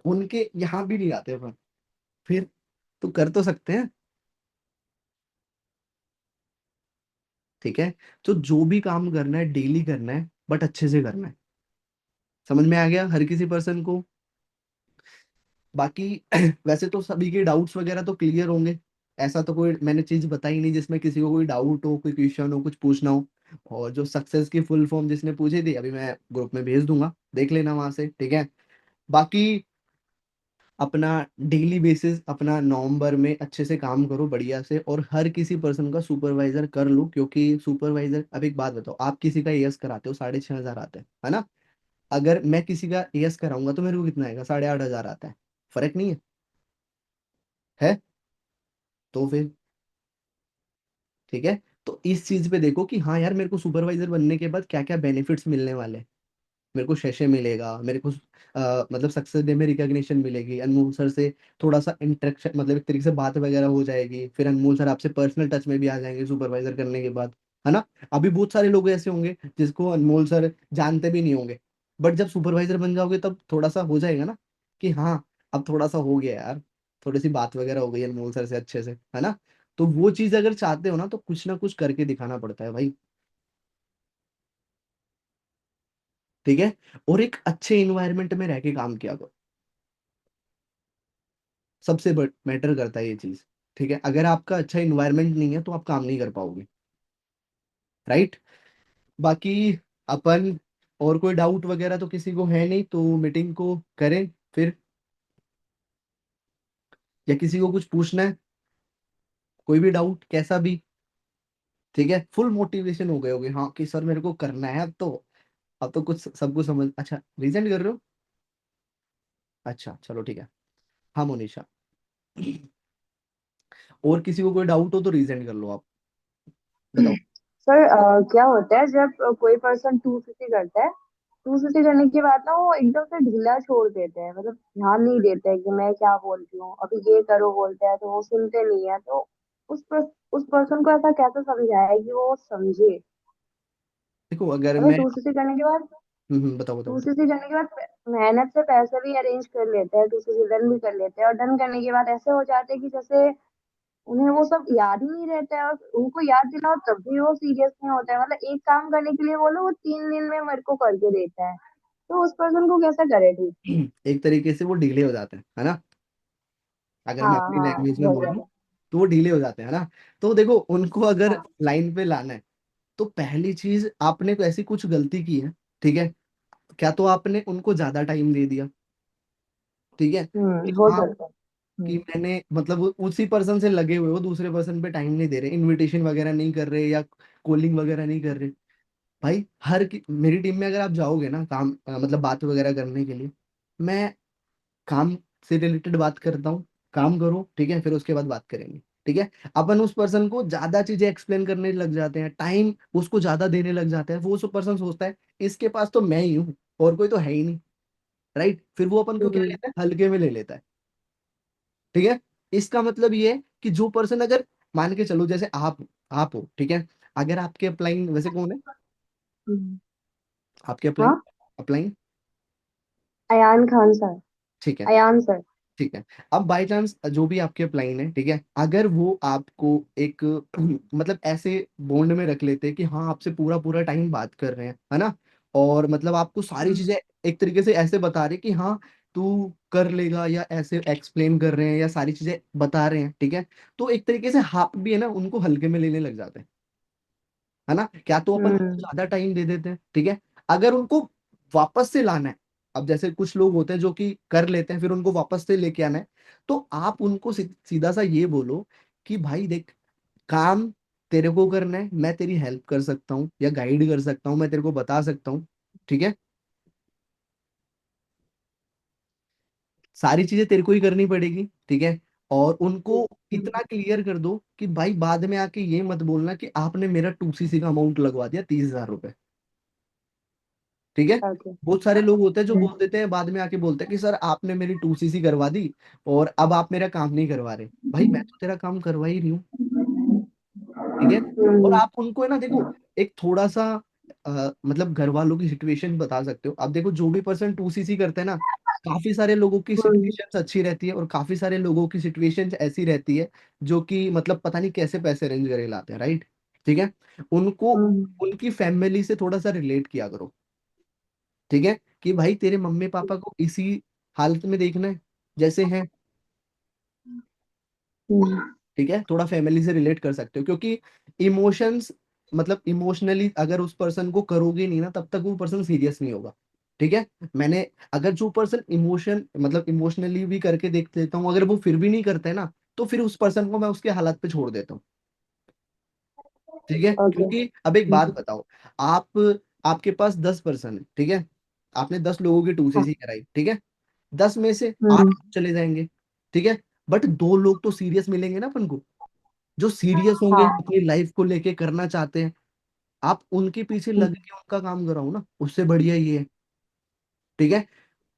उनके यहाँ भी नहीं आते अपन, फिर तो कर तो सकते हैं, ठीक है। तो जो भी काम करना है डेली करना है, बट अच्छे से करना है। समझ में आ गया हर किसी पर्सन को? बाकी वैसे तो सभी के डाउट्स वगैरह तो क्लियर होंगे, ऐसा तो कोई मैंने चीज बताई नहीं जिसमें किसी को कोई डाउट हो, कोई क्वेश्चन हो, कुछ पूछना हो। और जो सक्सेस की फुल फॉर्म जिसने पूछी थी, अभी मैं ग्रुप में भेज दूंगा, देख लेना वहां से, ठीक है। बाकी अपना डेली बेसिस अपना नवंबर में अच्छे से काम करो बढ़िया से, और हर किसी पर्सन का सुपरवाइजर कर लो, क्योंकि सुपरवाइजर, अब एक बात बताओ, आप किसी का एएस कराते हो 6,500 आते हैं, है ना। अगर मैं किसी का एएस कराऊंगा तो मेरे को कितना आएगा? 8,500 आता है। फर्क नहीं है? है। तो फिर ठीक है। तो इस चीज पे देखो कि हाँ यार, मेरे को सुपरवाइजर बनने के बाद क्या क्या बेनिफिट्स मिलने वाले हैं। मेरे को शैशे मिलेगा, मेरे को मतलब सक्सेस डे में रिकॉग्निशन मिलेगी, अनमोल सर से थोड़ा सा इंटरेक्शन, मतलब एक तरीके से बात वगैरह हो जाएगी, फिर अनमोल सर आपसे पर्सनल टच में भी आ जाएंगे सुपरवाइजर करने के बाद, है ना। अभी बहुत सारे लोग ऐसे होंगे जिसको अनमोल सर जानते भी नहीं होंगे, बट जब सुपरवाइजर बन जाओगे तब थोड़ा सा हो जाएगा ना, कि हाँ अब थोड़ा सा हो गया यार, थोड़ी सी बात वगैरह हो गई अनमोल सर से अच्छे से, है ना। तो वो चीज अगर चाहते हो ना, तो कुछ ना कुछ करके दिखाना पड़ता है भाई। ठीक है, और एक अच्छे इन्वायरमेंट में रह के काम किया करो। सबसे मैटर करता है ये चीज। ठीक है, अगर आपका अच्छा इन्वायरमेंट नहीं है तो आप काम नहीं कर पाओगे। राइट। बाकी अपन, और कोई डाउट वगैरह तो किसी को है नहीं, तो मीटिंग को करें फिर, या किसी को कुछ पूछना है, कोई भी डाउट कैसा भी। ठीक है, फुल मोटिवेशन हो गए होगे, हाँ कि सर मेरे को करना है अब तो। अब तो कुछ सब कुछ समझ, अच्छा रिजेंट कर रहे हो? अच्छा चलो ठीक है। हाँ मोनिशा, और किसी को कोई डाउट हो तो रिजेंट कर लो आप, बताओ। सर क्या होता है जब कोई पर्सन 250 करता है, 250 करने के बाद ना वो एकदम से ढीला छोड़ देते हैं, मतलब ध्यान नहीं देते हैं कि मैं क्या बोल रही हूँ, अभी ये करो बोलते हैं तो वो सुनते नहीं है। तो उस पर्सन को ऐसा कैसे समझाया कि वो समझे। देखो अगर मतलब मैं, 250 करने के बाद, बताओ बताओ टू बताओ। सी सी करने के बाद मेहनत से पैसे भी अरेंज कर लेते हैं, 2 सी सी डन भी कर लेते हैं, और डन करने के बाद ऐसे हो जाते हैं कि जैसे उन्हें वो सब याद ही नहीं रहता है, और उनको याद दिलाओ तब भी वो सीरियस नहीं होता है। मतलब एक काम करने के लिए बोलो वो 3 दिन में मेरे को करके देता है, तो उस पर्सन को कैसे करे ठीक। एक तरीके से वो ढीले हो जाते हैं, है ना? अगर मैं हाँ अपनी हाँ, लैंग्वेज में बहुत बोलूँ ज्यादा। तो वो ढीले हो जाते हैं, है ना? तो देखो उनको अगर हाँ। लाइन पे लाना है, तो पहली चीज, आपने को ऐसी कुछ गलती की है, ठीक है, क्या तो आपने उनको ज्यादा टाइम दे दिया, ठीक है, कि हो हाँ, सकता है। कि हम्म। मैंने मतलब उसी पर्सन से लगे हुए हो, दूसरे पर्सन पे टाइम नहीं दे रहे, इनविटेशन वगैरह नहीं कर रहे, या कॉलिंग वगैरह नहीं कर रहे। भाई मेरी टीम में अगर आप जाओगे ना काम, मतलब बात वगैरह करने के लिए, मैं काम से रिलेटेड बात करता हूँ, काम करो ठीक है, फिर उसके बाद बात करेंगे। ठीक है, अपन उस पर्सन को ज्यादा चीजें एक्सप्लेन करने लग जाते हैं, टाइम उसको ज्यादा देने लग जाते हैं, वो उस पर्सन सोचता है इसके पास तो मैं ही हूँ, और कोई तो है ही नहीं। राइट, फिर वो अपन को क्या हम्म। लेता है, हल्के में ले लेता है। ठीक है, इसका मतलब ये है कि जो पर्सन, अगर मान के चलो जैसे आप हो, ठीक है, अगर आपके अपलाइन, वैसे कौन है हम्म। आपके अपलाइन? हाँ, अपलाइन, अयान खान सर। ठीक है। अयान सर। ठीक है, अब बाय चांस जो भी आपके अपलाइन है, ठीक है, अगर वो आपको एक मतलब ऐसे बॉन्ड में रख लेते हैं कि हाँ आपसे पूरा पूरा टाइम बात कर रहे हैं, है ना, और मतलब आपको सारी हम्म। चीजें एक तरीके से ऐसे बता रहे कि हाँ तू कर लेगा, या ऐसे एक्सप्लेन कर रहे हैं, या सारी चीजें बता रहे हैं, ठीक है, तो एक तरीके से आप भी है ना उनको हल्के में लेने लग जाते हैं, है ना? क्या तो अपन उनको हम्म। ज्यादा टाइम दे देते हैं, ठीक है। अगर उनको वापस से लाना है, अब जैसे कुछ लोग होते हैं जो कि कर लेते हैं, फिर उनको वापस से लेके आना है, तो आप उनको सीधा सा ये बोलो कि भाई देख, काम तेरे को करना है, मैं तेरी हेल्प कर सकता हूँ या गाइड कर सकता हूँ, मैं तेरे को बता सकता हूँ, ठीक है, सारी चीजें तेरे को ही करनी पड़ेगी, ठीक है। और उनको इतना क्लियर कर दो कि भाई बाद में आके ये मत बोलना कि आपने मेरा 2cc का अमाउंट लगवा दिया 30,000 रुपए। ठीक है, ओके। बहुत सारे लोग होते हैं जो बोल देते हैं, बाद में आके बोलते हैं कि सर आपने मेरी 2cc करवा दी और अब आप मेरा काम नहीं करवा रहे। भाई मैं तो तेरा काम करवा ही रही हूँ, ठीक है। और हम्म। आप उनको है ना, देखो एक थोड़ा सा मतलब घर वालों की सिचुएशन बता सकते हो। अब देखो जो भी पर्सन 2cc करते हैं ना, काफी सारे लोगों की हम्म। सिचुएशन अच्छी रहती है, और काफी सारे लोगों की सिचुएशन ऐसी रहती है जो कि मतलब पता नहीं कैसे पैसे अरेंज करे लाते हैं, राइट। ठीक है, उनको हम्म। उनकी फैमिली से थोड़ा सा रिलेट किया करो, ठीक है, कि भाई तेरे मम्मी पापा को इसी हालत में देखना है जैसे हैं, हम्म। ठीक है, थोड़ा फैमिली से रिलेट कर सकते हो, क्योंकि इमोशंस, मतलब इमोशनली अगर उस पर्सन को करोगे नहीं ना, तब तक वो पर्सन सीरियस नहीं होगा। ठीक है, मैंने, अगर जो पर्सन इमोशन मतलब इमोशनली भी करके देख लेता हूँ, अगर वो फिर भी नहीं करता है ना, तो फिर उस पर्सन को मैं उसके हालात पे छोड़ देता हूँ। ठीक है, ओके। क्योंकि अब एक बात बताओ, आप आपके पास 10 पर्सन है, ठीक है, आपने 10 लोगों की 2cc कराई, ठीक है, 10 में से हम्म। 8 चले जाएंगे, ठीक है, बट 2 लोग तो सीरियस मिलेंगे ना अपन को, जो सीरियस होंगे, हाँ। अपनी लाइफ को लेके करना चाहते हैं। आप उनके पीछे लग हम्म। के उनका काम कराओ ना, उससे बढ़िया ये है। ठीक है,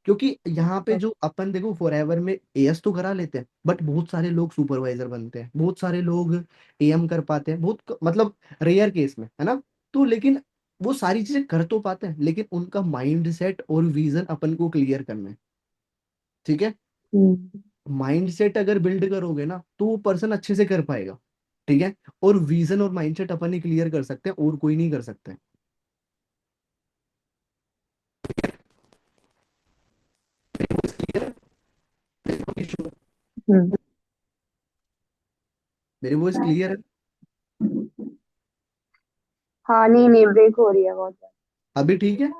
क्योंकि यहाँ पे जो अपन देखो फॉरएवर में एएस तो करा लेते हैं, बट बहुत सारे लोग सुपरवाइजर बनते हैं, बहुत सारे लोग एएम कर पाते हैं, बहुत मतलब रेयर केस में, है ना। तो लेकिन वो सारी चीजें कर तो पाते हैं, लेकिन उनका माइंड सेट और विजन अपन को क्लियर करना है। ठीक है, हम्म। माइंड सेट अगर बिल्ड करोगे ना, तो वो पर्सन अच्छे से कर पाएगा। ठीक है, और विजन और माइंड सेट अपन ही क्लियर कर सकते हैं, और कोई नहीं कर सकता है। हम्म। मेरी वॉइस क्लियर है? हाँ, नहीं नहीं, ब्रेक हो रही है बहुत ज्यादा। अभी ठीक है?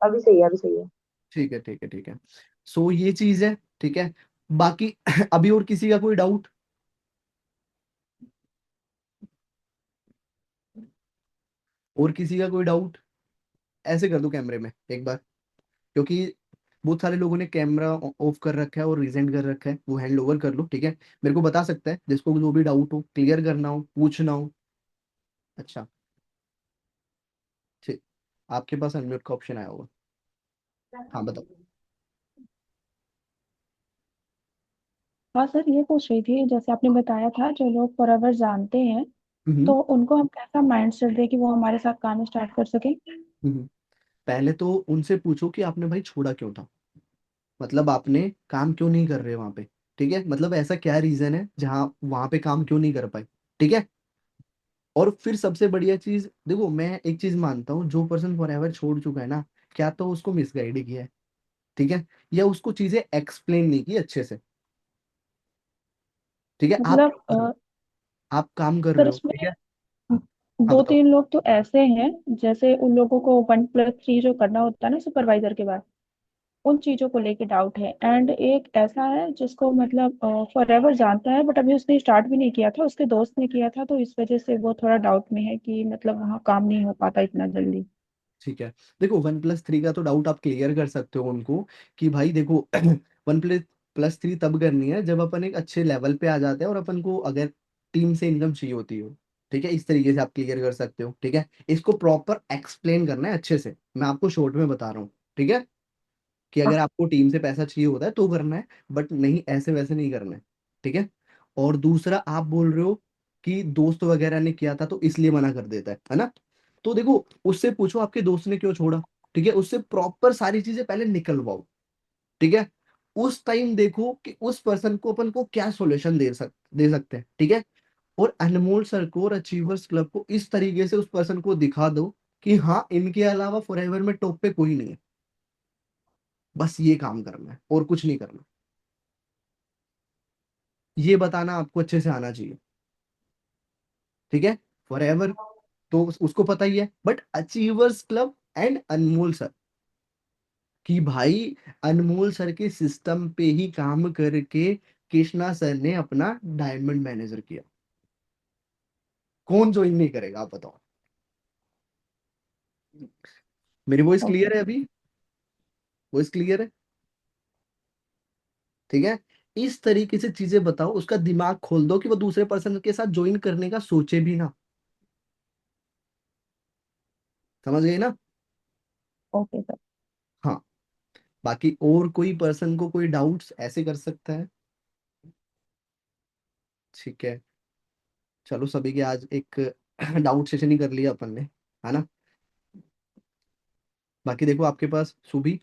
अभी सही है, अभी सही है। ठीक है, ठीक है, ठीक है। सो ये चीज है, ठीक है। बाकी अभी और किसी का कोई डाउट? और किसी का कोई डाउट? ऐसे कर दो कैमरे में एक बार, क्योंकि बहुत सारे लोगों ने कैमरा ऑफ कर रखा है और रिजेंट कर रखा है, वो हैंड ओवर कर लो, ठीक है। मेरे को बता सकता है जिसको जो भी डाउट हो, क्लियर करना हो, पूछना हो। अच्छा, ठीक। आपके पास अनम्यूट का ऑप्शन आया होगा। हाँ, बताओ। हाँ सर, ये पूछ रही थी, जैसे आपने बताया था जो लोग फॉरएवर जानते हैं हम्म। तो उनको हम कैसा माइंड सेट दें कि वो हमारे साथ काम स्टार्ट कर सके। हम्म। पहले तो उनसे पूछो कि आपने भाई छोड़ा क्यों था, मतलब आपने काम क्यों नहीं कर रहे वहां पे, ठीक है। मतलब ऐसा क्या रीजन है जहाँ वहां पे काम क्यों नहीं कर पाए, ठीक है। और फिर सबसे बढ़िया चीज देखो, मैं एक चीज मानता हूँ, जो पर्सन फॉरएवर छोड़ चुका है ना, क्या तो उसको मिसगाइड किया है, ठीक है, या उसको चीजें एक्सप्लेन नहीं की अच्छे से, ठीक है। आप मतलब क्या कर रहे हो? आप काम कर सर, रहे हो, इसमें ठीक है। हाँ, दो बताओ। तीन लोग तो ऐसे हैं, जैसे उन लोगों को 1+3 जो करना होता है ना सुपरवाइजर के बाद, उन चीजों को लेके डाउट है। एंड एक ऐसा है जिसको मतलब फॉरएवर जानता है बट अभी उसने स्टार्ट भी नहीं किया था, उसके दोस्त ने किया था, तो इस वजह से वो थोड़ा डाउट में है कि मतलब वहाँ काम नहीं हो पाता इतना जल्दी। ठीक है। देखो 1+3 का तो डाउट आप क्लियर कर सकते हो उनको, कि भाई देखो 1+3 तब करनी है जब अपन एक अच्छे लेवल पे आ जाते हैं और अपन को अगर टीम से इनकम चाहिए होती हो, ठीक है। इस तरीके से आप क्लियर कर सकते हो, ठीक है। इसको प्रॉपर एक्सप्लेन करना है अच्छे से, मैं आपको शॉर्ट में बता रहा हूँ, ठीक है। कि अगर आपको टीम से पैसा चाहिए होता है तो करना है, बट नहीं ऐसे वैसे नहीं करना है, ठीक है। और दूसरा, आप बोल रहे हो कि दोस्त वगैरह ने किया था तो इसलिए मना कर देता है ना। तो देखो, उससे पूछो आपके दोस्त ने क्यों छोड़ा, ठीक है। उससे प्रॉपर सारी चीजें पहले निकलवाओ, ठीक है। उस टाइम देखो कि उस पर्सन को अपन को क्या सॉल्यूशन दे सकते हैं, ठीक है। और अनमोल सर को और अचीवर्स क्लब को इस तरीके से उस पर्सन को दिखा दो कि हाँ, इनके अलावा फॉरएवर में टॉप पे कोई नहीं है। बस ये काम करना है और कुछ नहीं करना। ये बताना आपको अच्छे से आना चाहिए, ठीक है। फॉरएवर तो उसको पता ही है, but achievers club and Anmol sir, कि भाई अनमोल सर के सिस्टम पे ही काम करके कृष्णा सर ने अपना डायमंड मैनेजर किया। कौन ज्वाइन नहीं करेगा, आप बताओ। मेरी वॉइस ओके क्लियर है? सर। अभी वॉइस क्लियर है? ठीक है। इस तरीके से चीजें बताओ, उसका दिमाग खोल दो कि वो दूसरे पर्सन के साथ ज्वाइन करने का सोचे भी ना। समझ गए ना? Okay sir. हाँ। बाकी और कोई पर्सन को कोई डाउट्स ऐसे कर सकता है? ठीक है। चलो, सभी के आज एक डाउट सेशन ही कर लिया अपन ने, है ना। बाकी देखो, आपके पास सुबह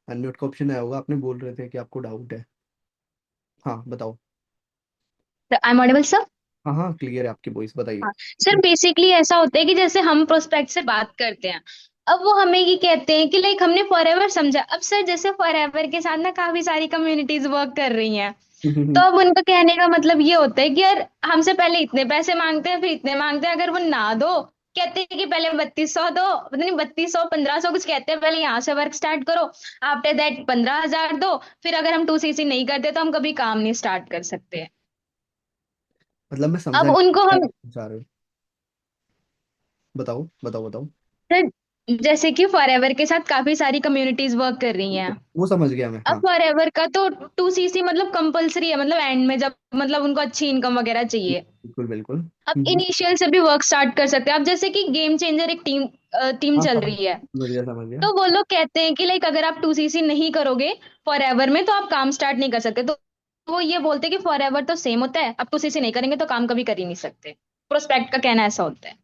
अनम्यूट का ऑप्शन आया होगा, आपने बोल रहे थे कि आपको डाउट है। हाँ, बताओ। आई एम ऑडिबल सर। हाँ, हाँ, क्लियर है आपकी वॉइस, बताइए। हाँ सर, बेसिकली ऐसा होता है कि जैसे हम प्रोस्पेक्ट से बात करते हैं, अब वो हमें ये कहते हैं कि लाइक हमने फॉरएवर समझा। अब सर जैसे फॉरएवर के साथ ना काफी सारी कम्युनिटीज वर्क कर रही हैं, तो अब उनका कहने का मतलब ये होता है कि यार हमसे पहले इतने पैसे मांगते हैं, फिर इतने मांगते हैं, अगर वो ना दो, कहते हैं कि पहले 3200 दो, पता नहीं 3200 1500 कुछ कहते हैं, पहले यहाँ से वर्क स्टार्ट करो, आफ्टर दैट 15,000 दो, फिर अगर हम 2cc नहीं करते तो हम कभी काम नहीं स्टार्ट कर सकते। मतलब मैं समझा अब नहीं उनको क्या हम कहना चाह रहे हो। बताओ, बताओ, बताओ। सर, जैसे कि फॉरएवर के साथ काफी सारी कम्युनिटीज वर्क कर रही हैं। वो समझ गया मैं, अब हाँ। फॉरएवर का तो 2cc मतलब कंपलसरी है, मतलब एंड में जब मतलब उनको अच्छी इनकम वगैरह चाहिए। बिल्कुल, बिल्कुल। अब इनिशियल से भी वर्क स्टार्ट कर सकते हैं। अब जैसे कि गेम चेंजर एक टीम टीम हाँ, चल समझ रही है, समझ गया, समझ गया। तो वो लोग कहते हैं कि लाइक अगर आप 2cc नहीं करोगे फॉरएवर में तो आप काम स्टार्ट नहीं कर सकते। तो वो ये बोलते हैं कि फॉरएवर तो सेम होता है, आप 2cc नहीं करेंगे तो काम कभी कर ही नहीं सकते। प्रोस्पेक्ट का कहना ऐसा होता है।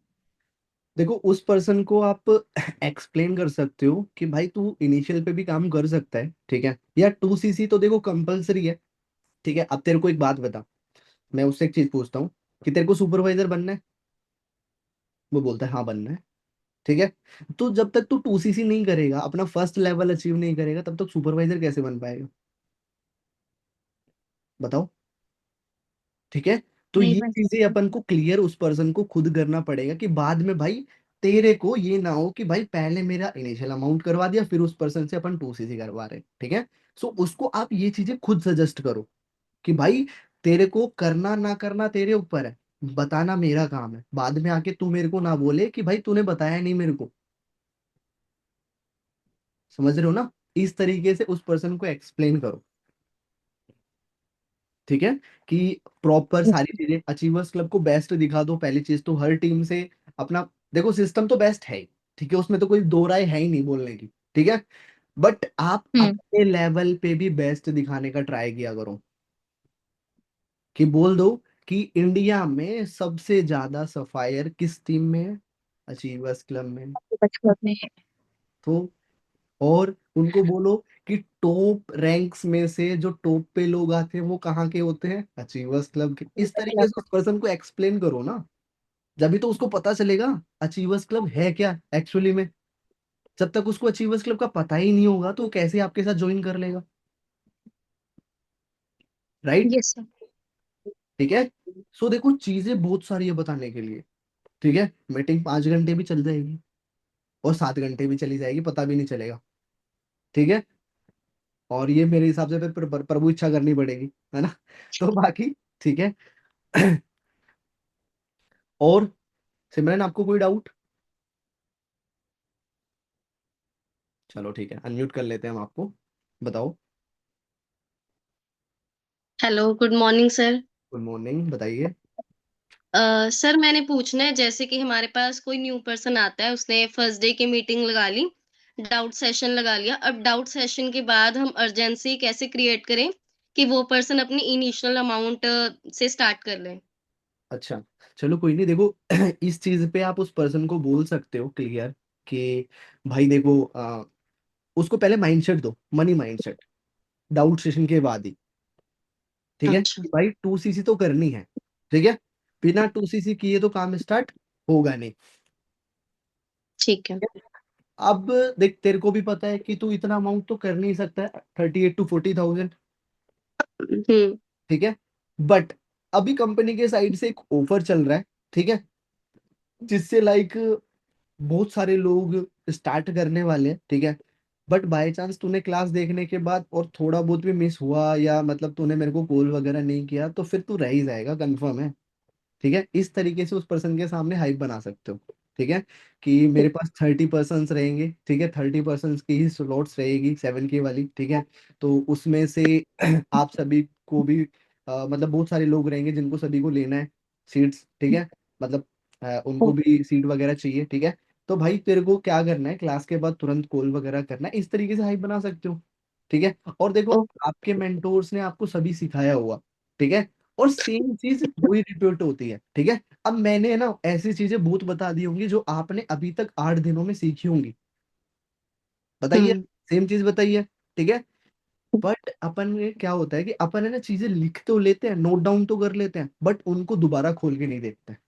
देखो, उस पर्सन को आप एक्सप्लेन कर सकते हो कि भाई तू इनिशियल पे भी काम कर सकता है, ठीक है। या 2cc तो देखो कंपलसरी है, ठीक है। अब तेरे को एक बात बता, मैं उससे एक चीज पूछता हूँ कि तेरे को सुपरवाइजर बनना है। वो बोलता है हाँ, बनना है, ठीक है। तो जब तक तू 2cc नहीं करेगा, अपना फर्स्ट लेवल अचीव नहीं करेगा, तब तक सुपरवाइजर कैसे बन पाएगा? बताओ। ठीक है। तो नहीं ये बन चीजें अपन को क्लियर उस पर्सन को खुद करना पड़ेगा कि बाद में भाई तेरे को ये ना हो कि भाई पहले मेरा इनिशियल अमाउंट करवा दिया, फिर उस पर्सन से अपन 2cc करवा रहे हैं, ठीक है। सो उसको आप ये चीजें खुद सजेस्ट करो कि भाई तेरे को करना ना करना तेरे ऊपर है, बताना मेरा काम है, बाद में आके तू मेरे को ना बोले कि भाई तूने बताया नहीं मेरे को। समझ रहे हो ना? इस तरीके से उस पर्सन को एक्सप्लेन करो, ठीक है, कि प्रॉपर सारी चीजें अचीवर्स क्लब को बेस्ट दिखा दो। पहली चीज तो हर टीम से अपना, देखो सिस्टम तो बेस्ट है ही, ठीक है, उसमें तो कोई दो राय है ही नहीं बोलने की, ठीक है। बट आप हम्म अपने लेवल पे भी बेस्ट दिखाने का ट्राई किया करो, कि बोल दो कि इंडिया में सबसे ज्यादा सफायर किस टीम में है, अचीवर्स क्लब में। बचपन में। तो और उनको बोलो कि टॉप रैंक्स में से जो टॉप पे लोग आते हैं वो कहाँ के होते हैं, अचीवर्स क्लब के। इस तरीके से उस पर्सन को एक्सप्लेन करो ना, जब तो उसको पता चलेगा अचीवर्स क्लब है क्या एक्चुअली में। जब तक उसको अचीवर्स क्लब का पता ही नहीं होगा तो वो कैसे आपके साथ ज्वाइन कर लेगा, राइट? Yes sir. ठीक है। सो देखो चीजें बहुत सारी है बताने के लिए, ठीक है। मीटिंग 5 घंटे भी चल जाएगी और 7 घंटे भी चली जाएगी, पता भी नहीं चलेगा, ठीक है। और ये मेरे हिसाब से फिर प्रभु इच्छा करनी पड़ेगी, है ना? तो बाकी ठीक है। और सिमरन आपको कोई डाउट? चलो ठीक है, अनम्यूट कर लेते हैं हम आपको, बताओ। Hello, good morning sir. Good morning, बताइए। सर मैंने पूछना है, जैसे कि हमारे पास कोई न्यू पर्सन आता है, उसने फर्स्ट डे की मीटिंग लगा ली, डाउट सेशन लगा लिया। अब डाउट सेशन के बाद हम अर्जेंसी कैसे क्रिएट करें कि वो पर्सन अपनी इनिशियल अमाउंट से स्टार्ट कर ले। अच्छा, चलो कोई नहीं, देखो इस चीज पे आप उस पर्सन को बोल सकते हो क्लियर कि भाई देखो उसको पहले माइंडसेट दो, मनी माइंडसेट, डाउट सेशन के बाद ही, ठीक है, अच्छा। कि भाई 2cc तो करनी है, ठीक है, बिना 2cc किए तो काम स्टार्ट होगा नहीं। ठीक है। अब देख तेरे को भी पता है कि तू इतना अमाउंट तो कर नहीं सकता है, 38 to 40,000, हम्म। ठीक है। बट अभी कंपनी के साइड से एक ऑफर चल रहा है, ठीक है, जिससे लाइक बहुत सारे लोग स्टार्ट करने वाले हैं, ठीक है। बट बाय चांस तूने क्लास देखने के बाद और थोड़ा बहुत भी मिस हुआ, या मतलब तूने मेरे को कॉल वगैरह नहीं किया, तो फिर तू रह ही जाएगा, कंफर्म है, ठीक है। इस तरीके से उस पर्सन के सामने हाइप बना सकते हो, ठीक है, कि मेरे पास 30 पर्सन रहेंगे, ठीक है, 30 पर्सन की ही स्लॉट्स रहेगी 7K वाली, ठीक है। तो उसमें से आप सभी को भी मतलब बहुत सारे लोग रहेंगे जिनको सभी को लेना है सीट्स, ठीक है, मतलब उनको भी सीट वगैरह चाहिए, ठीक है। तो भाई तेरे को क्या करना है, क्लास के बाद तुरंत कॉल वगैरह करना है, इस तरीके से हाइप बना सकते हो, ठीक है। और देखो ओ, आपके मेंटोर्स ने आपको सभी सिखाया हुआ, ठीक है, और सेम चीज वही रिपीट होती है, ठीक है। अब मैंने ना ऐसी चीजें बहुत बता दी होंगी जो आपने अभी तक 8 दिनों में सीखी होंगी, बताइए, हम्म सेम चीज बताइए, ठीक है। बट अपन में क्या होता है कि अपन है ना चीजें लिख तो लेते हैं, नोट डाउन तो कर लेते हैं, बट उनको दोबारा खोल के नहीं देखते हैं।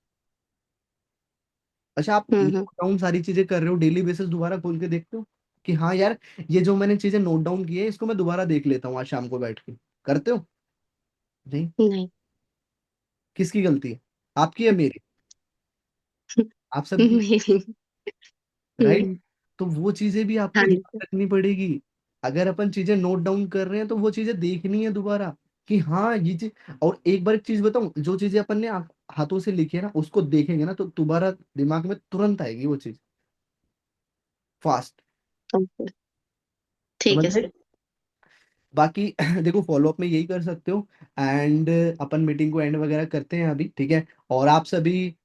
अच्छा, आप नोट हम्म। डाउन सारी चीजें कर रहे हो, डेली बेसिस दोबारा खोल के देखते हो कि हाँ यार ये जो मैंने चीजें नोट डाउन की है इसको मैं दोबारा देख लेता हूँ आज शाम को बैठ के, करते हो? नहीं। नहीं। किसकी गलती है, आपकी या मेरी? आप सबकी, मेरी। राइट। हम्म। तो वो चीजें भी हाँ आपको जी। ध्यान रखनी पड़ेगी। अगर अपन चीजें नोट डाउन कर रहे हैं तो वो चीजें देखनी है दोबारा कि हाँ ये चीज। और एक बार एक चीज बताऊं, जो चीजें अपन ने हाथों से लिखी है ना उसको देखेंगे ना तो दोबारा दिमाग में तुरंत आएगी वो चीज, फास्ट। ओके, ठीक समझ है गए? सर। बाकी देखो फॉलोअप में यही कर सकते हो। एंड अपन मीटिंग को एंड वगैरह करते हैं अभी, ठीक है। और आप सभी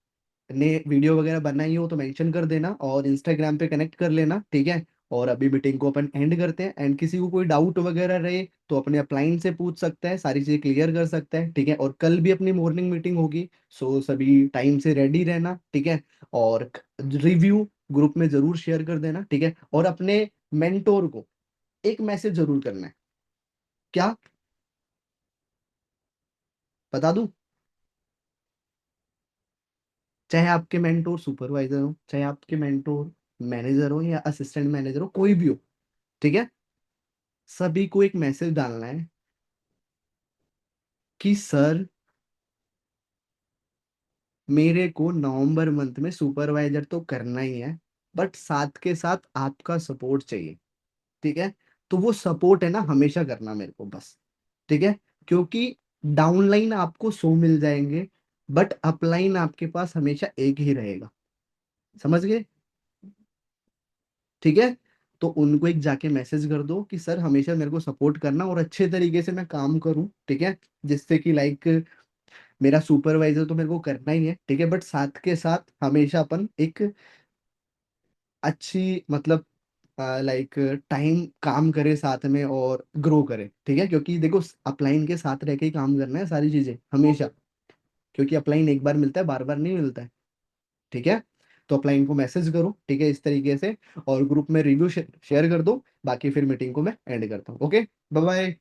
ने वीडियो वगैरह बनाई हो तो मेंशन कर देना और इंस्टाग्राम पे कनेक्ट कर लेना, ठीक है। और अभी मीटिंग को अपन एंड करते हैं, एंड किसी को कोई डाउट वगैरह रहे तो अपने अपलाइन से पूछ सकता है, सारी चीजें क्लियर कर सकता है, ठीक है। और कल भी अपनी मॉर्निंग मीटिंग होगी, सो सभी टाइम से रेडी रहना, ठीक है। और रिव्यू ग्रुप में जरूर शेयर कर देना, ठीक है। और अपने मेंटोर को एक मैसेज जरूर करना है, क्या बता दूं? चाहे आपके मेंटोर सुपरवाइजर हो, चाहे आपके मेंटोर मैनेजर हो या असिस्टेंट मैनेजर हो, कोई भी हो, ठीक है, सभी को एक मैसेज डालना है कि सर मेरे को नवंबर मंथ में सुपरवाइजर तो करना ही है, बट साथ के साथ आपका सपोर्ट चाहिए, ठीक है। तो वो सपोर्ट है ना हमेशा करना मेरे को बस, ठीक है। क्योंकि डाउनलाइन आपको 100 मिल जाएंगे, बट अपलाइन आपके पास हमेशा एक ही रहेगा, समझ गए? ठीक है। तो उनको एक जाके मैसेज कर दो कि सर हमेशा मेरे को सपोर्ट करना और अच्छे तरीके से मैं काम करूं, ठीक है। जिससे कि लाइक मेरा सुपरवाइजर तो मेरे को करना ही है, ठीक है, बट साथ के साथ हमेशा अपन एक अच्छी मतलब लाइक टाइम काम करे साथ में और ग्रो करे, ठीक है। क्योंकि देखो अपलाइन के साथ रह के ही काम करना है सारी चीजें हमेशा, क्योंकि अपलाइन एक बार मिलता है, बार बार नहीं मिलता है, ठीक है। तो अपलाइन को मैसेज करो, ठीक है, इस तरीके से, और ग्रुप में रिव्यू शेयर कर दो। बाकी फिर मीटिंग को मैं एंड करता हूँ। Okay, bye bye.